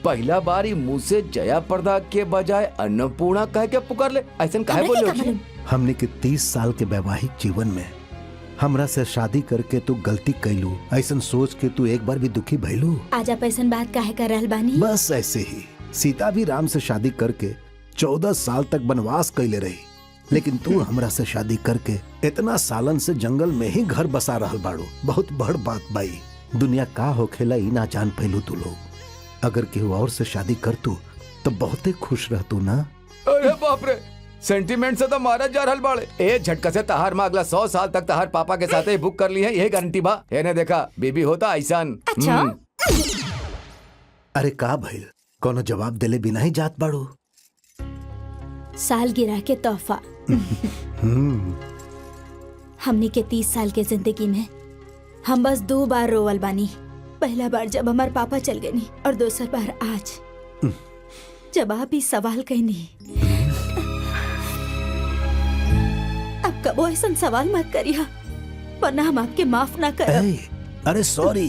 पहला बार ही मुंह से जया पर्दा के बजाय अन्नपूर्णा कह के पुकार ले, ऐसा काहे बोले हो? हमने के 30 साल के वैवाहिक जीवन में हमरा से शादी करके तू गलती कैलू, ऐसा सोच के तू एक बार भी दुखी भइलू? आज आप ऐसा बात काहे कर रहल बानी? बस ऐसे ही सीता भी राम से शादी करके 14 साल तक वनवास कैले रही, लेकिन तू हमरा से शादी करके इतना सालन से जंगल में ही घर बसा रहल बाड़ू। बहुत बड़ बात बाई, दुनिया का होखेला ई ना जान पैलू तू लोग। अगर केहू और से शादी कर तू तो बहुते खुश रहतू ना। अरे बाप रे, सेंटीमेंट से तो मारा जा रहल बाड़े। ए झटका से तहार माँ अगला 100 साल तक तहार पापा के साथ ही बुक कर ली है, यही गारंटी बा। ने देखा बेबी होता ऐसान। अच्छा? अरे का भइल, कोनो जवाब देले बिना ही जात बाड़ू? सालगिरह के तोहफा। हमने के 30 साल के जिंदगी में हम बस 2 बार रोवल बानी। पहला बार जब हमारे पापा चल गए नी, और दूसरा बार आज जब आप ही सवाल कहनी। अब कबो ऐसा सवाल मत करिए, वरना हम आपके माफ ना कर। अरे सॉरी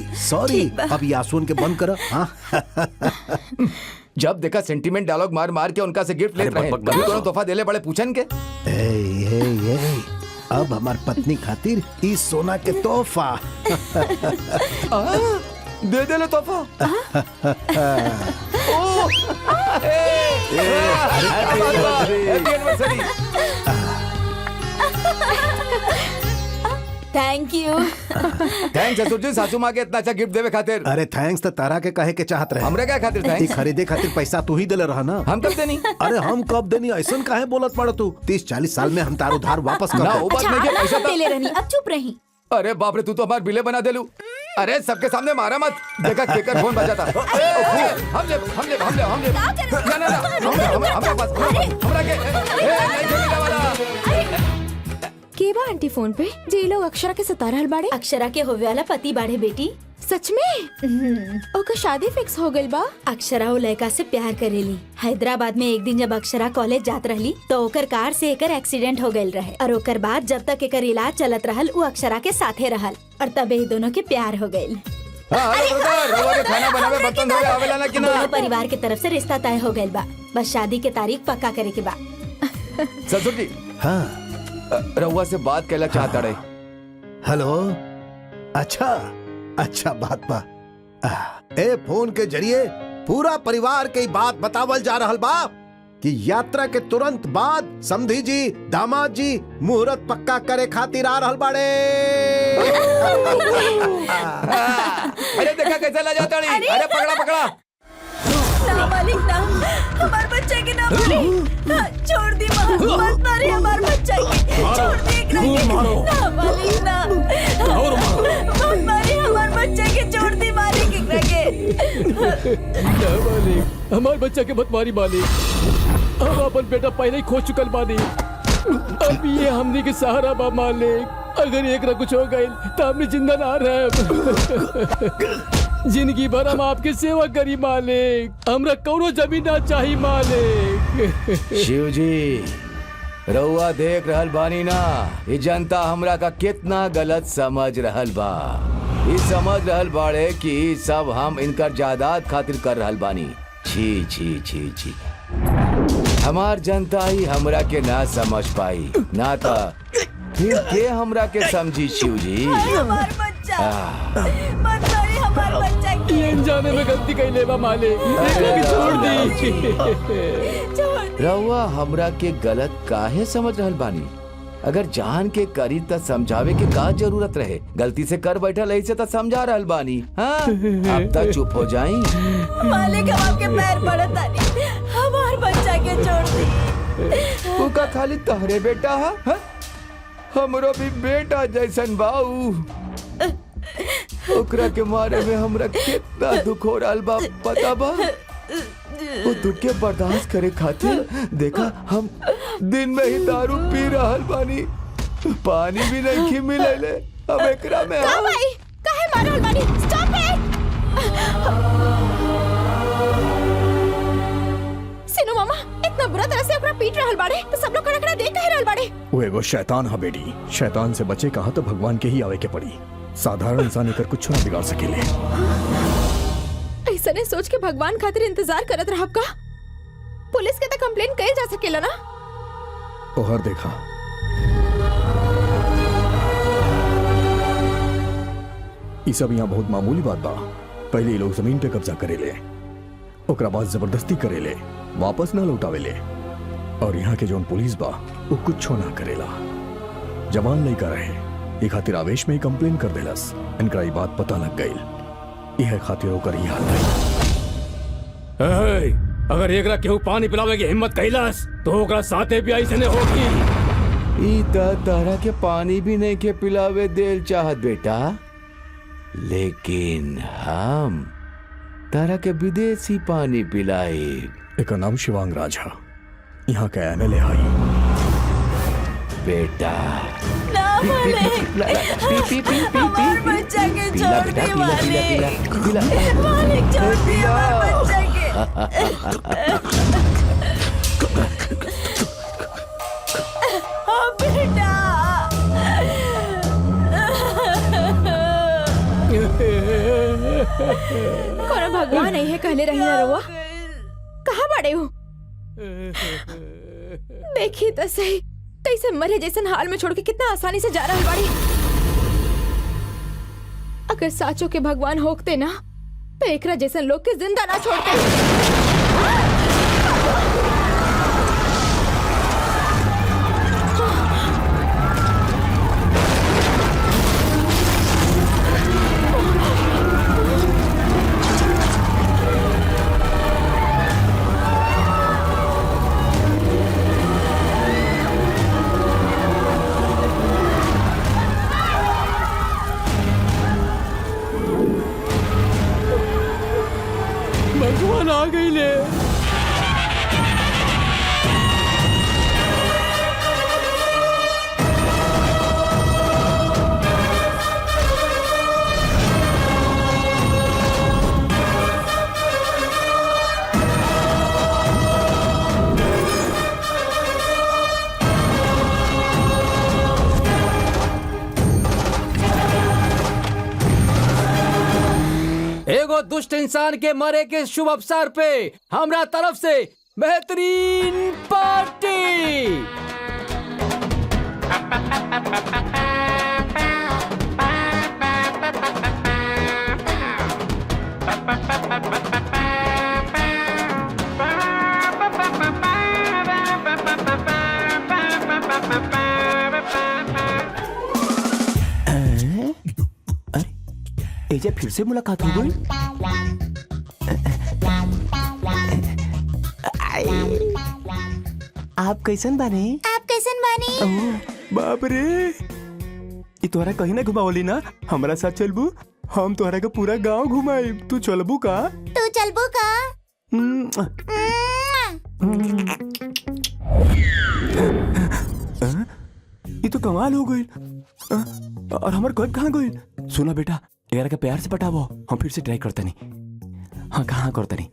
ठीक बा। अब यासुन के बंद करो। हाँ। जब देखा सेंटीमेंट डायलॉग मार मार के उनका से गिफ्ट लेते रहे, कभी कोनो तोहफा देले बड़े पूछन के। अब हमार पत्नी खातिर ई सोना के तोहफा। दे दे ले तोहफा। Thank you. थैंक्स ससुर जी सासू माँ के इतना अच्छा गिफ्ट देवे खातिर। अरे थैंक्स तो तारा के कहे के चाहत रहे। हमरे क्या खातिर ई थैंक्स? खरीदे खातिर पैसा तू ही दिले रहा ना। हम कब देनी? अरे हम कब देनी ऐसन काहे बोलत पड़ तू? 30-40 साल में हम तार उधार वापस कर ना दे। वो बात अच्छा नहीं है, आप पैसा ना ले तो रहनी, अब चुप रही। अरे बाप रे, तू तो हमारे बिले बना देलू। अरे सबके सामने मारा मत। देखा केकर फोन बजाता। हम ले ना हमरा पास हमरा के नहीं खेलने वाला। के बा आंटी फोन पे जे लोग अक्षरा के सता रहल बाड़े? अक्षरा के होवे वाला पति बाढ़े बेटी। सच में? ओकर शादी फिक्स हो गइल बा? अक्षरा वो लड़का से प्यार करेली। हैदराबाद में एक दिन जब अक्षरा कॉलेज जात रहली तो ओकर कार से एकर एक्सीडेंट हो गइल रहे और ओकर बाद जब तक एकर इलाज चलत रहल वो अक्षरा के साथे रहल और तबे ही दोनों के प्यार हो गइल। अरे ब्रदर, रवा के खाना बनावे बर्तन धोवे आवेला ना कि ना? दोनों परिवार के तरफ से रिश्ता तय हो गइल बा, बस शादी के तारीख पक्का करे के बा। ससुर जी हाँ रउआ से बात कैला चाहता रहे। हेलो। अच्छा बात बा। ए फोन के जरिए पूरा परिवार के बात बतावल जा रहल बा कि यात्रा के तुरंत बाद समधी जी दामाद जी मुहूर्त पक्का करे खातिर आ रहल बाड़े। अरे देखा कैसे ला जाता नहीं। अरे पकड़ा ना मालिक ना, हमारे बच्चे के ना मालिक, छोड़ दी माँ, मत मारे हमारे बच्चे के, छोड़ दी एक ना मालिक ना, मत मारे हमारे बच्चे के, छोड़ दी मालिक एक मालिक हमारे बच्चा के मत मारी मालिक, हम अपन बेटा पहले ही खो चुकल बानी, अब ये हमनी के सहारा बा मालिक, अगर एक ना कुछ हो गए तो हमने जिंदा ना रहे। जिंदगी भर हम आपके सेवा करी मालिक, हमरा कौनो जमीन ना चाहिए मालिक। शिव जी रउआ देख रहल बानी ना, ये जनता हमरा का कितना गलत समझ रहल बा। ये समझ रहल बाड़े कि सब हम इनकर जायदाद खातिर कर रहल बानी। छी छी छी छी, हमार जनता ही हमरा के ना समझ पाई ना था फिर के हमरा के समझी। शिव जी हमारे बच्चा, मत मारे हमारे बच्चा के, ये जाने में गलती कई लेवा मालिक, एकरा के छोड़ दी। रउआ हमरा के गलत काहे समझ रहल बानी? अगर जान के करी त समझावे के का जरूरत रहे? गलती से कर बैठल ऐसे त समझा रहल बानी। हाँ अब तक चुप हो जाई। मालिक हम आपके पैर पड़त तानी, हमारे बच्चा के छोड़ दी। तू का खाली तहरे बेटा है? हाँ? हमरो भी बेटा जैसन बाऊ, ओकरा के मारे में हमरा कितना दुख हो रहल बा पता बा? वो दुख के बर्दाश्त करे खातिर देखा हम दिन में ही दारू पी रहल बानी, पानी भी नहीं खी मिले। अब एकरा में का भाई काहे मारल बानी? Stop it. सिनो मामा इतना बुरा तरह से ओकरा पीट रहल बाड़े तो सब लोग खड़ा देख कहे रहल बाड़े। वो एगो शैतान हा बेटी, शैतान से बचे कहा तो भगवान के ही आवे के पड़ी। साधारण इंसान एकर कुछ ना बिगाड़ सकेले। ऐसा ने सोच के भगवान खातिर इंतजार करत रहब का? पुलिस के तो कंप्लेंट कइल जा सकेला ना? ओहर देखा ये सब यहाँ बहुत मामूली बात बा। पहले ये लोग जमीन पे कब्जा करेले, ओकरा बाद जबरदस्ती करेले, वापस ना लौटावेले, और यहाँ के जोन पुलिस बा वो कुछ ना करेला। जवान लड़का रहे ये खातिर आवेश में ही कंप्लेन कर देलस, इनका ये बात पता लग गई, यह खातिर होकर ही हाल ए, अगर एकरा केहू पानी पिलावे की हिम्मत कैलास तो ओकरा साथे भी ऐसे ने होगी। ई तारा के पानी भी नहीं के पिलावे देल चाहत बेटा, लेकिन हम तारा के विदेशी पानी पिलाए। एक नाम शिवांग राजा, यहाँ का एमएलए आई। बेटा ना मालिक, हमारे बच्चा के छोड़ दी मालिक, मालिक छोड़ दी हमारे बच्चा के। हाँ बेटा। कौन भगवान है कहले रही ना रउआ? कहाँ बाड़े हो? देखी तो सही कैसे मरे जैसन हाल में छोड़ के कितना आसानी से जा रहल बाड़ी। अगर साचो के भगवान होकते ना तो एकरा जैसन लोग के जिंदा ना छोड़ते। भगवान आ गई ले। एगो दुष्ट इंसान के मरे के शुभ अवसर पे हमरा तरफ से बेहतरीन पार्टी। एजे फिर से मुलाकात हो गई। आप कैसन बानी? आप कैसन बानी? बाप रे, ई तोहरा कहीं ना घुमावली ना, हमारा साथ चलबू, हम तोहरा के पूरा गांव घुमाई। तू चलबू का? तू चलबू का? ये तो कमाल हो गई। और हमार कब कहाँ गई? सुना बेटा, यार का प्यार से पटावो, हम फिर से ट्राई करते नहीं। हाँ कहाँ करते नहीं।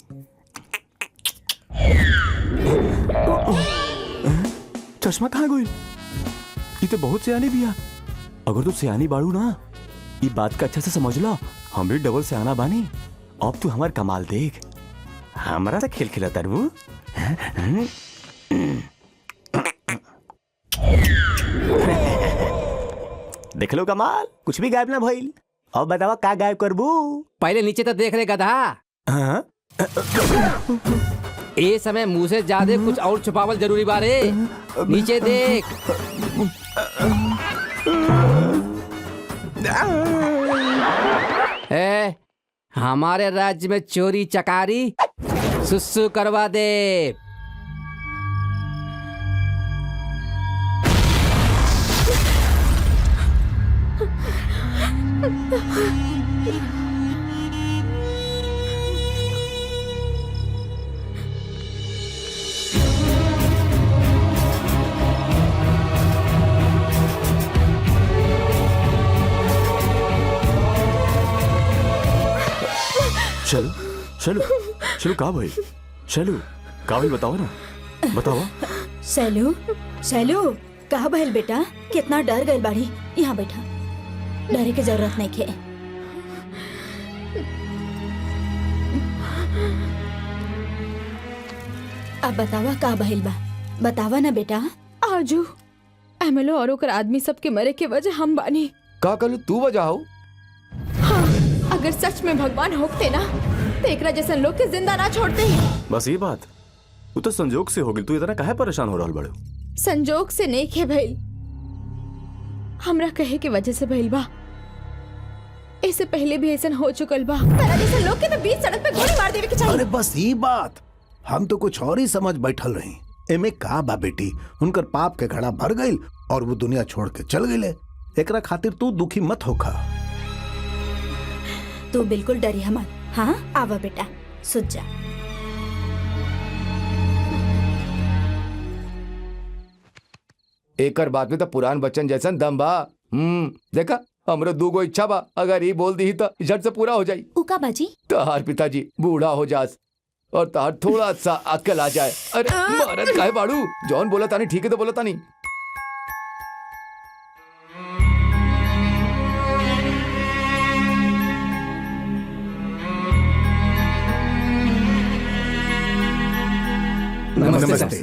चश्मा कहाँ गई? ये तो बहुत सियानी भी है। अगर तू सियानी बाड़ू ना, ये बात का अच्छा से समझ लो, हम भी डबल सियाना बानी। अब तू हमार कमाल देख, हमारा खेल खिला तरबू। देख लो कमाल, कुछ भी गायब ना भइल। अब बतावा का गायब करबू? पहले नीचे तो देख ले गधा। हाँ? ए समय मुंह से ज्यादा कुछ और छुपावल जरूरी बारे। नीचे देख। ए, हमारे राज्य में चोरी चकारी सुसु करवा दे। चलो चलो चलो, का भाई चलो, का भाई बताओ ना, बताओ। सैलू सैलू, कहा बहल बेटा, कितना डर गए बाड़ी। यहाँ बैठा, डरे की जरूरत नहीं खे। अब बतावा का बहल बा, बतावा ना बेटा। आजू एमएलए और ओकर आदमी सबके मरे के वजह हम बानी। का कलू तू बजाओ? हाँ, अगर सच में भगवान होते ना तो एकरा जैसन लोग के जिंदा ना छोड़ते। बस ये बात, तू तो संजोग से हो गई। तू इतना काहे परेशान हो रहल बड़े? संजोग से नहीं खे भइल, हमरा कहे के वजह से भइल बा। इससे पहले भी ऐसा हो चुकल बा। तारा जैसे लोग के तो बीच सड़क पे गोली मार देवे के चाहिए। अरे बस ये बात, हम तो कुछ और ही समझ बैठल रही। एमे का बा बेटी, उनकर पाप के घड़ा भर गईल और वो दुनिया छोड़ के चल गईले। एकरा खातिर तू दुखी मत होखा। तू बिल्कुल डरी मत। हाँ आवा बेटा, सुत जा। एकर बात में तो पुरान बच्चन जैसन दम बा। देखा, हमरो दूगो इच्छा बा, अगर ये बोल दी तो झट से पूरा हो जाई। उका बाजी, तहार पिताजी बूढ़ा हो जास और तहार थोड़ा सा अक्ल आ जाए। अरे भारत काहे बाड़ू, जॉन बोला तानी ठीक है तो बोला तानी।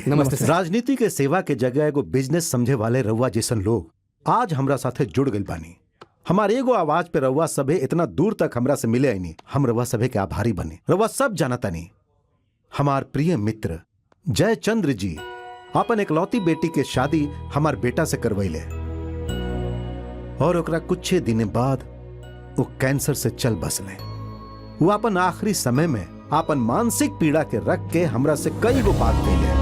नमस्ते सर। राजनीति के सेवा के जगह एगो बिजनेस समझे वाले रउआ जैसन लोग आज हमरा साथे जुड़ गइल बानी। हमारे एगो आवाज पे रउआ सभे इतना दूर तक हमरा से मिले आईनी। हम रउआ सभे के आभारी बने। रउआ सब जानतानी, हमार प्रिय मित्र जयचंद्र जी अपन इकलौती बेटी के शादी हमार बेटा से करवैले और ओकरा कुछ दिन बाद वो कैंसर से चल बसले। वो अपन आखिरी समय में अपन मानसिक पीड़ा के रख के हमरा से कई गो बात कइले।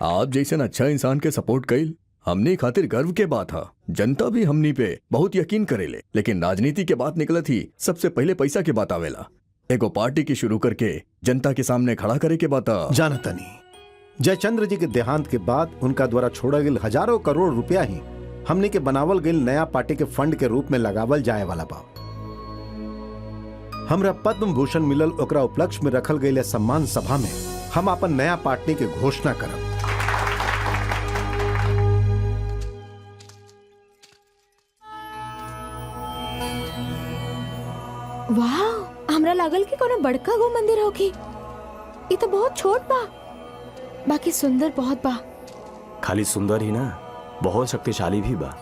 आप जैसे अच्छा इंसान के सपोर्ट कइल हमनी खातिर गर्व के बात है। जनता भी हमनी पे बहुत यकीन करेले, लेकिन राजनीति के बात निकलत ही सबसे पहले पैसा के बात आवेला। एगो पार्टी की शुरू करके जनता के सामने खड़ा करे के बात। जानतनी जयचंद्र जी के देहांत के बाद उनका द्वारा छोड़ा गया हजारों करोड़ रुपया ही हमने के बनावल गई नया पार्टी के फंड के रूप में लगावल जाए वाला बा। हमरा पद्म भूषण मिलल ओकरा उपलक्ष्य में रखल गई सम्मान सभा में हम अपन नया पार्टी के घोषणा करब। वाह, हमरा लागल कि कोनो बड़का गो मंदिर होगी। ये तो बहुत छोट बा, बाकी सुंदर बहुत बा। खाली सुंदर ही ना, बहुत शक्तिशाली भी बा।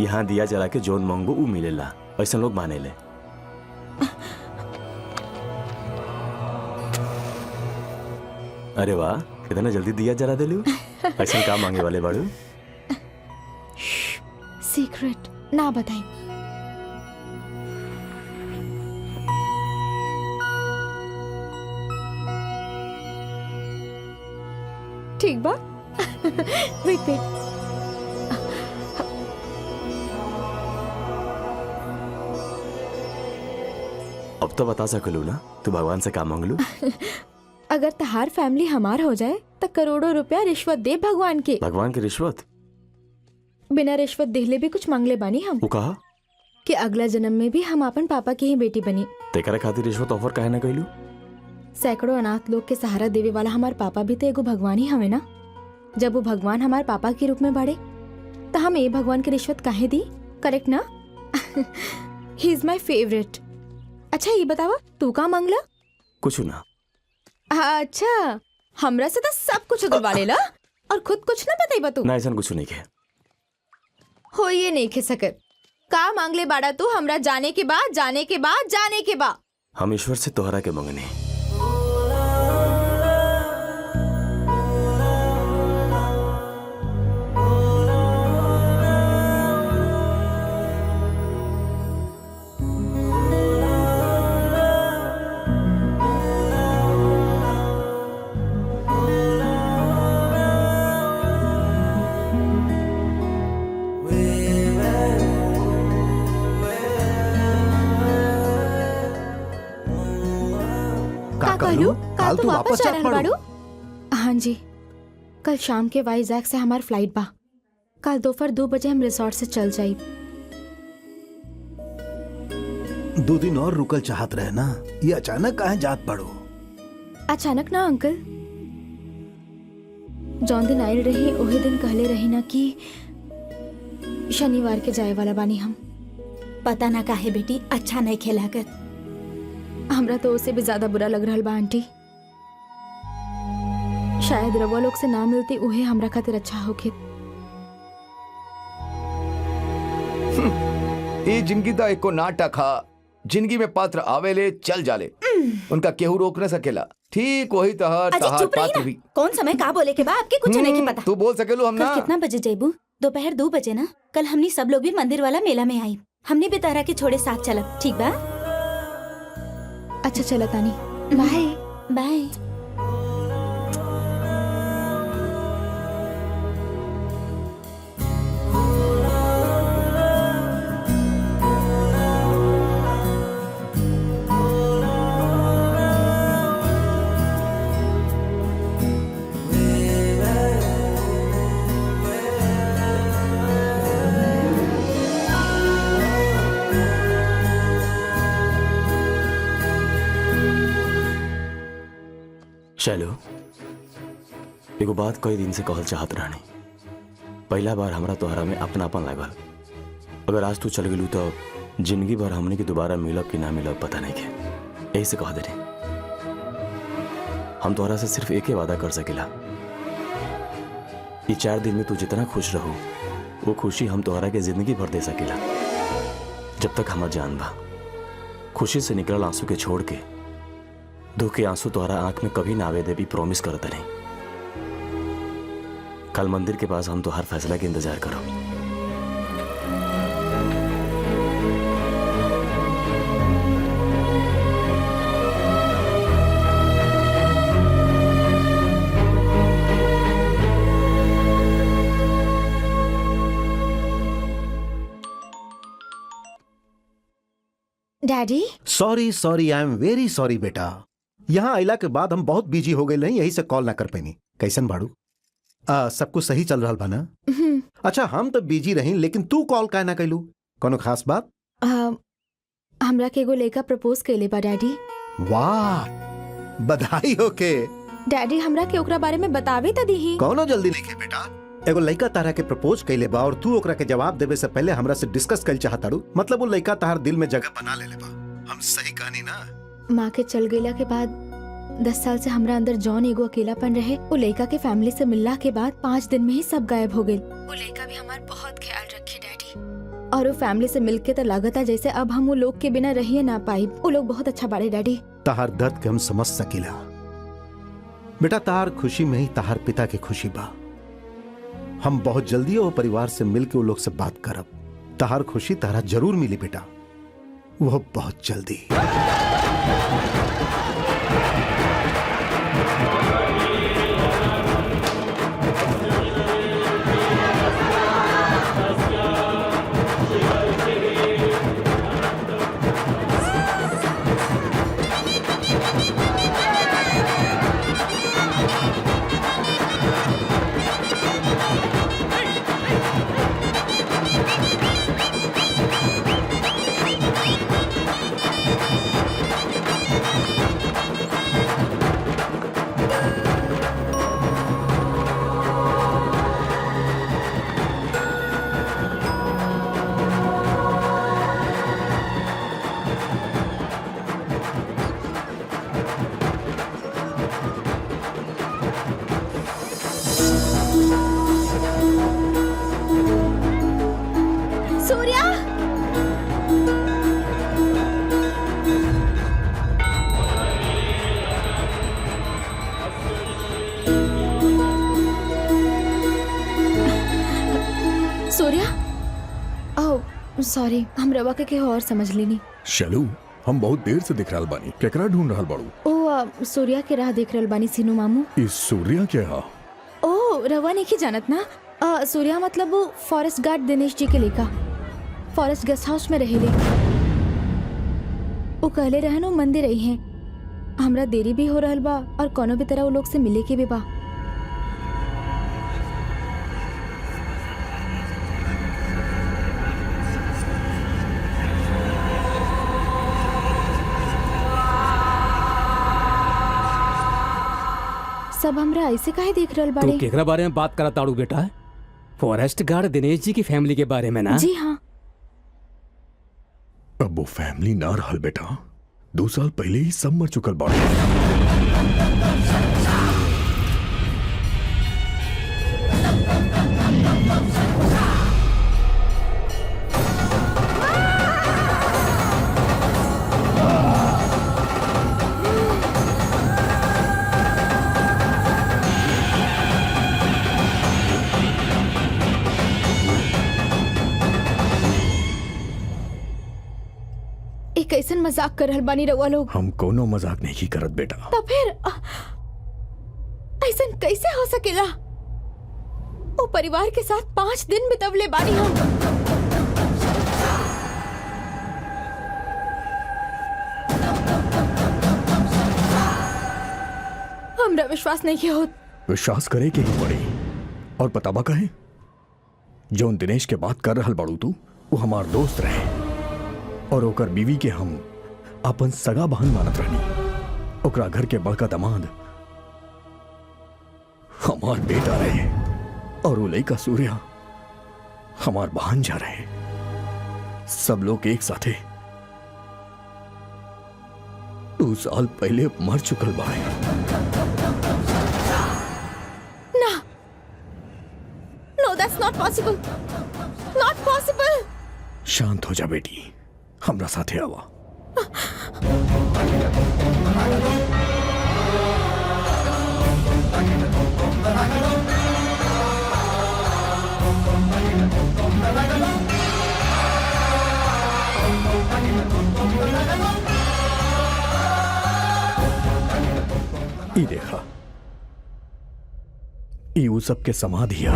यहाँ दिया जला के जोन मांगो ऊ मिलेला, ऐसा लोग माने ले। अरे वाह, कितना जल्दी दिया जला देलू। ऐसा काम मांगे वाले बाड़ू। सीक्रेट ना बताई। ठीक बा। वेट वेट, अब तो बता सकलू ना तू भगवान से काम मांगलू। अगर तहार फैमिली हमार हो जाए तो करोड़ों रुपया रिश्वत दे भगवान के। भगवान की रिश्वत? बिना रिश्वत देहले भी कुछ मांगले बानी हम। वो कहा कि अगला जन्म में भी हम अपन पापा की ही बेटी बनी। तेकरा खातिर रिश्वत ऑफर काहे ना कइलू? सैकड़ों अनाथ लोग के सहारा देवे वाला हमार पापा भी तो एगो भगवान ही हवे ना। जब वो भगवान हमार पापा के रूप में बढ़े तो हम ये भगवान की रिश्वत काहे दी? करेक्ट ना? He is my favourite. अच्छा ये बतावा तू का मांगला? कुछ ना। अच्छा, हमरा से तो सब कुछ उगलवा लेला और खुद कुछ ना बताइबा तू? ना, ऐसा कुछ नहीं के। हो ये नहीं खे सकत। का मांगले बाड़ा तू हमरा जाने के बाद जाने के बाद जाने के बाद? हम ईश्वर से तोहरा के मंगने। काल तू वापस जा रहल बाड़ू? हाँ जी, कल शाम के वाइजैक से हमार फ्लाइट बा। कल दोपहर 2 बजे हम रिसोर्ट से चल जाई। 2 दिन और रुकल चाहत रहे ना, ये अचानक काहे जात पड़ो? अचानक ना अंकल, जौन दिन आयल रही वही दिन कहले रही ना कि शनिवार के जाए वाला बानी हम। पता ना काहे बेटी अच्छा नहीं खेलागत। हमरा तो उसे भी ज्यादा बुरा लग रहा बा आंटी। शायद रवा लोग से ना मिलती उहे हमरा खातिर अच्छा होखे। ये जिंदगी दा एको नाटक हा। जिंदगी में पात्र आवेले चल जाले, उनका केहू रोक न सकेला। ठीक वही तहर तहार पात्र भी। कौन समय का बोले के बा आपके कुछ नहीं की पता। तू बोल सकेलू हम ना। कितना बजे जेबू? दोपहर 2 बजे ना। कल हमनी सब लोग भी मंदिर वाला मेला में आई। हमने भी तारा के छोड़े साथ चलब, ठीक बा? अच्छा चला तानी, बाय बाय। चलो, एगो बात कई दिन से कहल चाहत रहनी। पहला बार हमरा तोहरा में अपनापन लागल। अगर आज तू चल गेलू तो जिंदगी भर हमने के दोबारा मिलब कि ना मिलब पता नहीं के। यही से कह दे रहे, हम तोहरा से सिर्फ एक ही वादा कर सकेला। ये 4 दिन में तू जितना खुश रहो वो खुशी हम तोहरा के जिंदगी भर दे सकेला। जब तक हमार जान बा, खुशी से निकलल आंसू के छोड़ के दुख के आंसू तोहरा आंख में कभी ना आवे दे भी प्रॉमिस करता नहीं। कल मंदिर के पास हम तो हर फैसला के इंतजार करो। Daddy sorry sorry, I am very sorry बेटा। यहाँ आइला के बाद हम बहुत बिजी हो गए नहीं, यही से कॉल ना कर पैनी। कैसन बाड़ू? सब कुछ सही चल रहा बा ना? अच्छा, हम तो बिजी रही, लेकिन तू कॉल काहे ना कैलू? कोनो खास बात? हमरा के एगो लड़का प्रपोज कैले बा डैडी। वाह, बधाई हो के। डैडी हमरा के ओकरा बारे में बतावे त दीही। कौनो जल्दी नहीं के बेटा। एगो लड़का तारा के प्रपोज कैले बा और तू ओकरा के जवाब देवे से पहले हमरा से डिस्कस कैल चाहताड़ू। मतलब वो लड़का तार दिल में जगह बना ले बा। हम सही कहानी ना? माँ के चल गईला के बाद 10 साल से हमरा अंदर जौन एगो अकेलापन रहे, वो लड़का के फैमिली से मिलला के बाद 5 दिन में ही सब गायब हो गए। वो लड़का भी हमार बहुत ख्याल रखे डैडी, और वो फैमिली से मिलके तो लागता जैसे अब हम वो लोग के बिना रहिए ना पाई। वो लोग बहुत अच्छा बाड़े डैडी। ताहार दर्द के हम समझ सकीला बेटा। ताहार खुशी में ही ताहार पिता की खुशी बा। हम बहुत जल्दी वो परिवार से मिलके वो लोग से बात करब। ताहार खुशी तारा जरूर मिली बेटा, वो बहुत जल्दी। सॉरी, हम रवा के और समझ लेनी। शलू, हम बहुत देर से दिख रहल बानी। केकरा ढूंढ रहल बाड़ू? ओ सूर्या के राह देख रहल बानी सीनू मामू। इस सूर्या के हा? ओ रवा नहीं की जानत ना। सूर्या मतलब वो फॉरेस्ट गार्ड दिनेश जी के लेका फॉरेस्ट गेस्ट हाउस में रहेले। वो कहले रहन वो मंदिर रही हैं। हमरा देरी भी हो रहल बा और कोनो भी तरह वो लोग से मिले के भी बा। सब हमरा ऐसे काहे देख रहल बाड़े? तू केकरा बारे में बात करत ताड़ू बेटा? फॉरेस्ट गार्ड दिनेश जी की फैमिली के बारे में ना? जी हाँ। अब वो फैमिली ना रहल बेटा। 2 साल पहले ही सब मर चुकल बाड़े। कैसन मजाक कर रहल बानी रउआ लोग? हम कोनो मजाक नहीं की करत बेटा। तो फिर ऐसन कैसे हो सकेला? वो परिवार के साथ 5 दिन बितवले बानी हम। हमरा विश्वास नहीं किया होत। विश्वास करे के ही पड़ी। और पता बा कहे, जौन दिनेश के बात कर रहल बाड़ू तू, वो हमार दोस्त रहे और ओकर बीवी के हम अपन सगा बहन मानत रहनी। ओकरा घर के बड़का दामाद हमार बेटा रहे और वो लड़का सूर्या हमार भांजा रहे। सब लोग एक साथे 2 साल पहले मर चुकल बाए। ना, no that's not possible, not possible. शांत हो जा बेटी, हमरा साथे आवा। ई देखा, ई उ सब के समाधिया।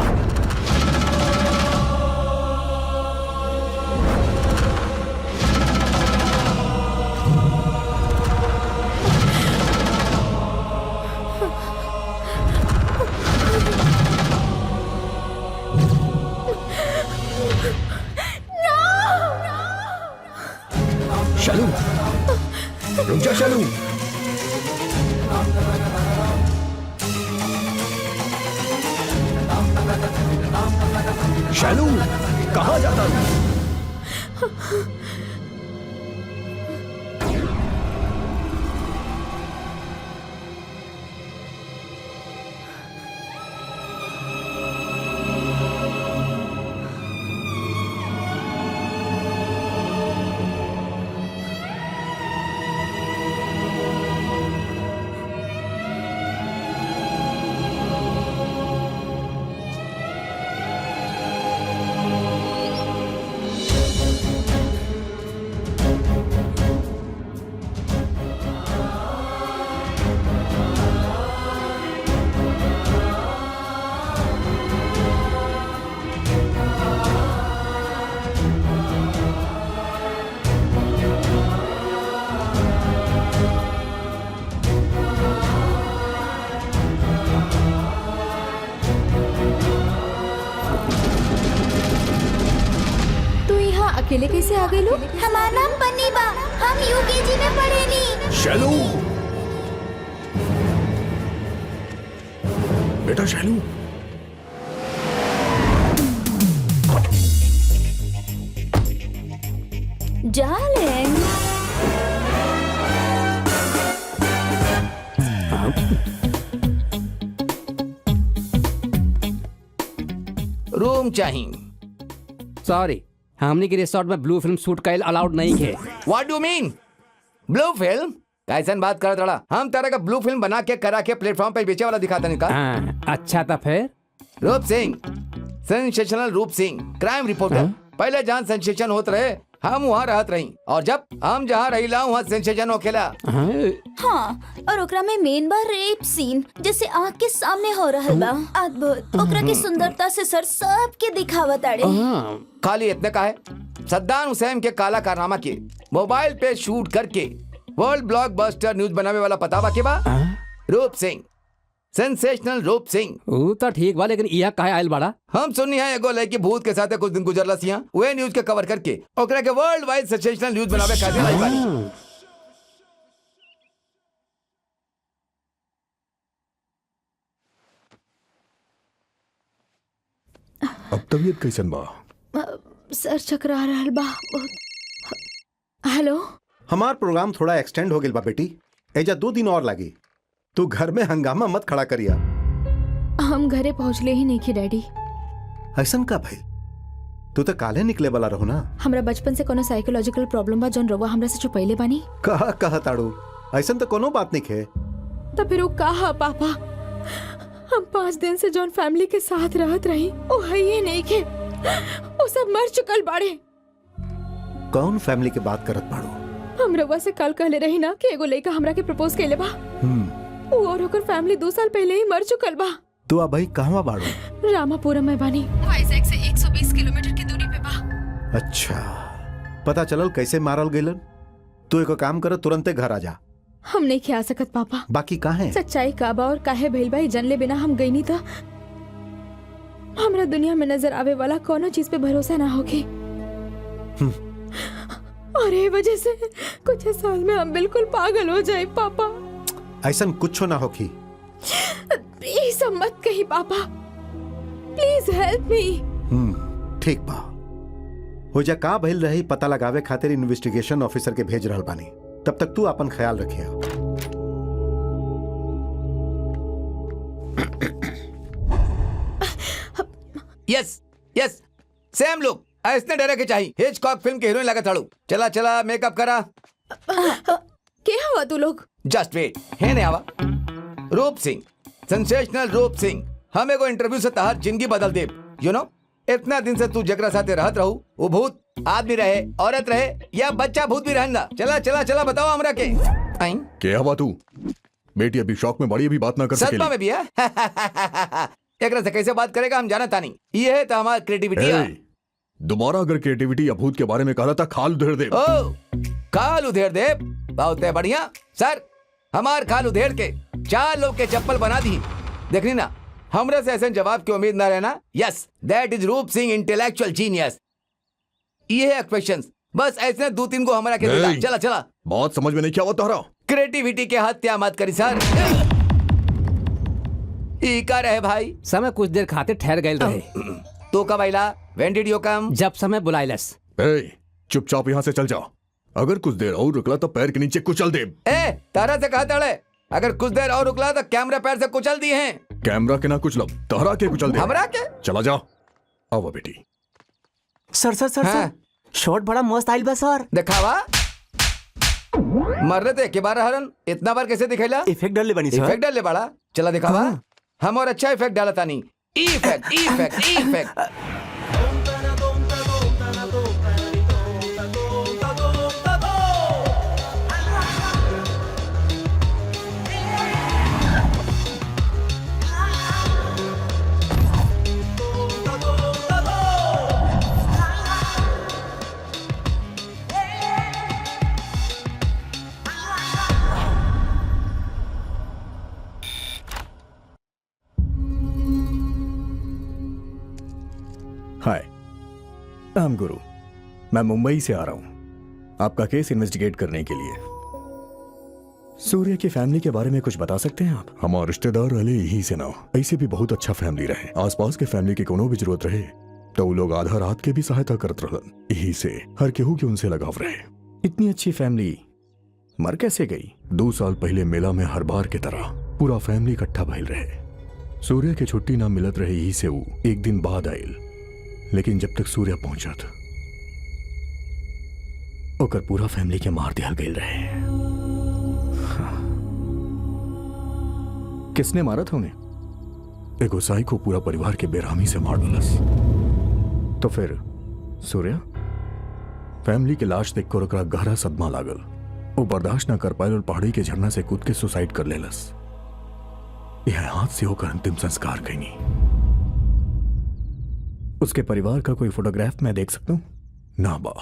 शैलू कहाँ जाता है? अकेले कैसे आ गए लोग? हमारा नाम बन्नी बा, हम यूकेजी में पढ़े नी। शैलू, बेटा शैलू, डार्लिंग। रूम चाहिए। सॉरी, हमने के रिसोर्ट में ब्लू फिल्म शूट का अलाउड नहीं है। What do mean? Blue film? कैसन बात कर रहा? हम तरह का ब्लू फिल्म बना के करा के प्लेटफॉर्म पे बेचे वाला दिखाता नहीं का? अच्छा था फिर। रूप सिंह, सेंसेशनल रूप सिंह, क्राइम रिपोर्टर। पहले जहाँ सेंसेशन होते रहे हम वहाँ रहत रही, और जब हम जहाँ रहीला वहाँ सेंसेशन होखेला। हाँ, और ओकरा में मेन बा रेप सीन, जैसे आँख के सामने हो रहा बा। अद्भुत। ओकरा की सुंदरता से सर सबके दिखावत आड़े। खाली इतने का है, सद्दाम हुसैन के काला कारनामा के मोबाइल पे शूट करके वर्ल्ड ब्लॉकबस्टर न्यूज बनावे वाला पता बा के बा? रूप सिंह, सेंसेशनल रूप सिंह। वो तो ठीक बा, लेकिन यह काहे आयल बड़ा? हम सुनी है एगो लड़की भूत के साथ कुछ दिन गुजरला सिया, वे न्यूज के कवर करके ओकरा के वर्ल्ड वाइड सेंसेशनल न्यूज बनावे खातिर आई बानी। अब तबीयत कैसन बा? सर चकरा रहल बा बहुत। हेलो, हमार प्रोग्राम थोड़ा एक्सटेंड हो गया बा बेटी, एजा 2 दिन और लगी। तू घर में हंगामा मत खड़ा करिया। हम घरे पहुँचले ही नहीं की डैडी। ऐसन का भाई? तू तो काले निकले वाला रहो ना। हमरा बचपन से कोनो साइकोलॉजिकल प्रॉब्लम बा जौन रउआ हमरा से छुपैले बानी। कहा ताड़ू, ऐसन तो कोनो बात नहीं है। तो फिर वो कहा पापा, हम 5 दिन से जौन फैमिली के साथ रहत रही वो है ही नहीं के, वो सब मर चुकल बाड़े। कौन फैमिली की बात करत बाड़ू? हम रउआ से कल कहले रही ना कि एगो लड़का हमरा के प्रपोज कैले बा, वो और ओकर फैमिली 2 साल पहले ही मर चुकल बा। तू अब भाई कहवा बाड़ू? रामापुरम में बानी, वाइजैक से 120 किलोमीटर की दूरी पे बा। अच्छा, पता चलल कैसे मारल गइलन? तू एको काम कर, तुरंते घर आ जा। हम नहीं खिया सकत पापा। बाकी कहाँ है? सच्चाई का बा और काहे भइल बा जानले बिना हम गई नहीं था। हमरा दुनिया में नजर आवे वाला कोनो चीज पे भरोसा ना होके, और ये वजह से कुछ साल में हम बिल्कुल पागल हो जाए पापा। ऐसन कुछ ना होखी। प्लीज सब मत कही पापा, प्लीज हेल्प मी। ठीक बा, हो जा का भइल रही पता लगावे खातिर इन्वेस्टिगेशन ऑफिसर के भेज रहल बानी। तब तक तू अपन ख्याल रखिया। यस यस, सेम लुक, ऐसने डरे के चाहिए। हिचकॉक फिल्म के हीरोइन लगा थाड़ू। चला चला मेकअप करा। क्या हुआ तू लोग? जस्ट वेट, है ने आवा। रूप सिंह, सेंसेशनल रूप सिंह, हमें को इंटरव्यू से तहार जिंदगी बदल दे। यू नो, इतना दिन से तू जगरा साथे रहत रहू, वो भूत आदमी रहे, औरत रहे, या बच्चा भूत भी रहना। चला चला चला बताओ हमरा के। आई क्या हुआ तू? बेटी अभी शौक में बड़ी, अभी बात ना कर सकेली। सदमा में भी है। एकरा से कैसे बात करेगा हम जानता नहीं। ये है तो हमारी क्रिएटिविटी है। दोबारा अगर क्रिएटिविटी या भूत के बारे में कहा था खाल उधेड़ दे। ओ, खाल उधेड़ दे, बहुत है बढ़िया। सर, हमार खाल उधेड़ के 4 लोग के चप्पल बना दी। देखनी ना, हमरे से ऐसे जवाब की उम्मीद ना रहना। यस, दैट इज रूप सिंह इंटेलेक्चुअल जीनियस। ये है क्वेश्चंस, बस ऐसे 2-3 को हमारा के देगा। चला चला। बहुत समझ में नहीं क्या हुआ तोहरा। क्रिएटिविटी के हत्या मत करी सर। ई का रहे भाई? समय कुछ देर खातिर ठहर गए रहे। तू कब आइला? When did you come? जब समय बुलाइलस। ए, चुपचाप यहाँ से चल जा। अगर कुछ देर और रुकला तो पैर के नीचे कुचल दे। ए, तारा से कहा तड़े, अगर कुछ देर और रुकला तो कैमरा पैर से कुचल दिए हैं। कैमरा के ना कुचलब, तहरा के कुचल दे। हमरा के? चला जा। आओ बेटी। सर सर सर हाँ। सर शॉट बड़ा मस्त आइल बा सर। दिखावा। मर रहे थे के बार हरन, इतना बार कैसे दिखेला? इफेक्ट डालले बनी सर। इफेक्ट डालले बड़ा। चला दिखावा। हम और अच्छा इफेक्ट डाला तानी। Effect effect effect. Hi, I am Guru. मैं मुंबई से आ रहा हूं आपका केस इन्वेस्टिगेट करने के लिए। सूर्य की फैमिली के बारे में कुछ बता सकते हैं आप? हमारे रिश्तेदार रहे यही से ना, ऐसे भी बहुत अच्छा फैमिली रहे। आसपास के फैमिली की कोनो भी जरूरत रहे तो वो लोग आधा रात के भी सहायता करत रहलन। यही से हर केहू के उनसे लगाव रहे। इतनी अच्छी फैमिली मर कैसे गई? 2 साल पहले मेला में हर बार की तरह पूरा फैमिली इकट्ठा भइल रहे। सूर्य के छुट्टी ना मिलत रहे, यही से वो एक दिन बाद आयल। लेकिन जब तक सूर्य पहुंचा था ओकर पूरा फैमिली के मार दिया गई रहे। हाँ। किसने मारा था उन्हें? एक गोसाई को पूरा परिवार के बेरहमी से मार डालस। तो फिर सूर्य फैमिली की लाश देखकर ओकरा गहरा सदमा लागल। वो बर्दाश्त न कर पायल और पहाड़ी के झरना से कूद के सुसाइड कर लेलस। यह हाथ से होकर अंतिम संस्कार कहीं। उसके परिवार का कोई फोटोग्राफ मैं देख सकता हूं? ना बा,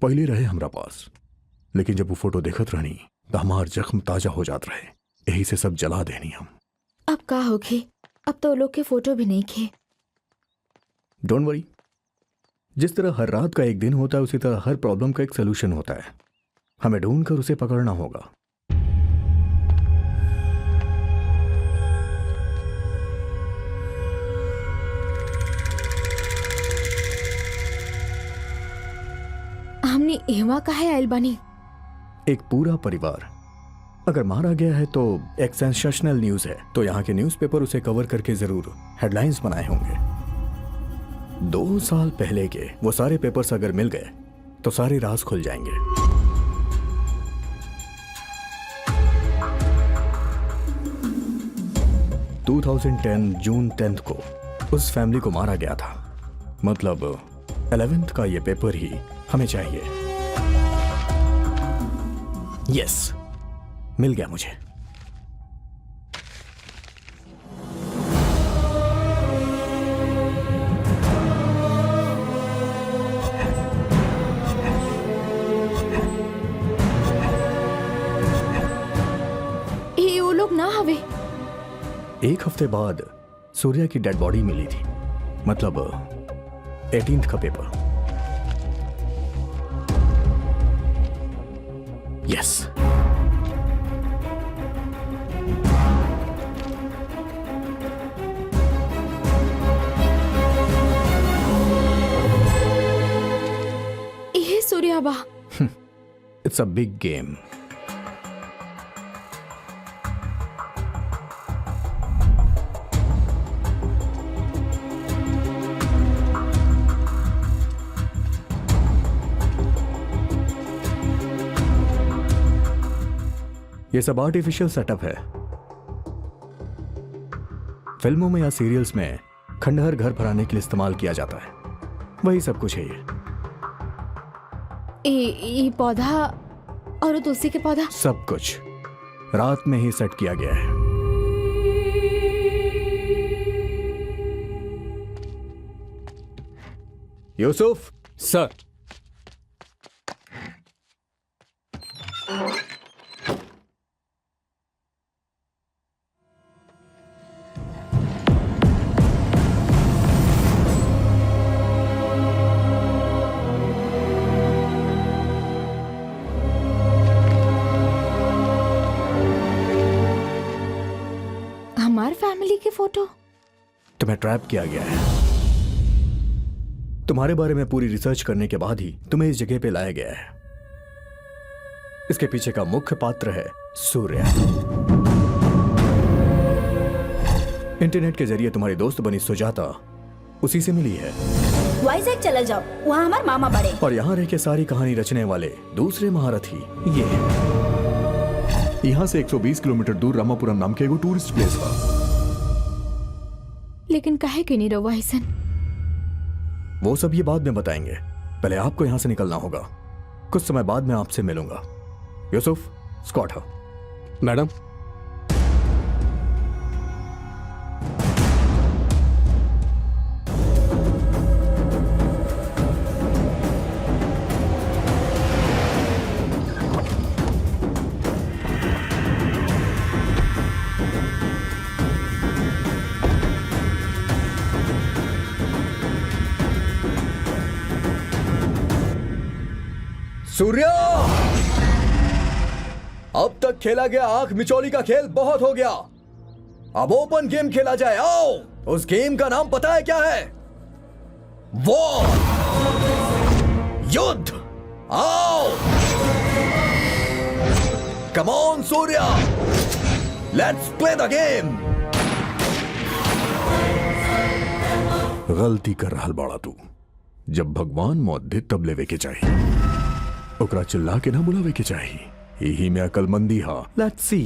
पहले रहे हमरा पास, लेकिन जब वो फोटो देखत रहनी तो हमार जख्म ताजा हो जात रहे। यही से सब जला देनी हम। अब का होगी? अब तो लोग के फोटो भी नहीं खे। डोंट वरी, जिस तरह हर रात का एक दिन होता है उसी तरह हर प्रॉब्लम का एक सोल्यूशन होता है। हमें ढूंढकर उसे पकड़ना होगा। हमने एहवा काहे आयल बानी? एक पूरा परिवार अगर मारा गया है तो एक सेंसेशनल न्यूज है, तो यहाँ के न्यूज़पेपर उसे कवर करके जरूर हेडलाइंस बनाए होंगे। 2 साल पहले के वो सारे पेपर्स अगर मिल गए तो सारे राज खुल जाएंगे। जून 10 को उस फैमिली को मारा गया था। मतलब 11th का ये पेपर ही हमें चाहिए। यस, मिल गया मुझे। ये वो लोग ना हवे। 1 हफ्ते बाद सूर्या की डेड बॉडी मिली थी। मतलब 18th का पेपर। यस, ये Suryaba. It's a big game. ये सब आर्टिफिशियल सेटअप है। फिल्मों में या सीरियल्स में खंडहर घर भराने के लिए इस्तेमाल किया जाता है, वही सब कुछ है ये पौधा और तुलसी के पौधा सब कुछ रात में ही सेट किया गया है। यूसुफ सर। हमार फैमिली के फोटो। तुम्हें ट्रैप किया गया है। तुम्हारे बारे में पूरी रिसर्च करने के बाद ही तुम्हें इस जगह पे लाया गया है। इसके पीछे का मुख्य पात्र है सूर्य। इंटरनेट के जरिए तुम्हारी दोस्त बनी सुजाता उसी से मिली है। वाइजैक चले जाओ, वहाँ हमारे मामा बड़े। और यहाँ रह के सारी कहानी रचने वाले दूसरे महारथी ये हैं। यहाँ से 120 किलोमीटर दूर रामापुरम नाम के एगो टूरिस्ट प्लेस बा। लेकिन काहे के नहीं रहुआ ऐसन? वो सब ये बाद में बताएंगे, पहले आपको यहाँ से निकलना होगा। कुछ समय बाद मैं आपसे मिलूंगा। यूसुफ, स्कॉट है। मैडम, सूर्य, अब तक खेला गया आंख मिचौली का खेल बहुत हो गया। अब ओपन गेम खेला जाए। आओ, उस गेम का नाम पता है क्या है? वॉर, युद्ध। आओ, come on Surya, lettuce play the game. गलती कर रहा बाड़ा तू। जब भगवान मौत दे तब लेवे के चाहिए, ओकरा चिल्ला के ना बुलावे के चाहिए। यही में अकलमंदी हा। Let's see.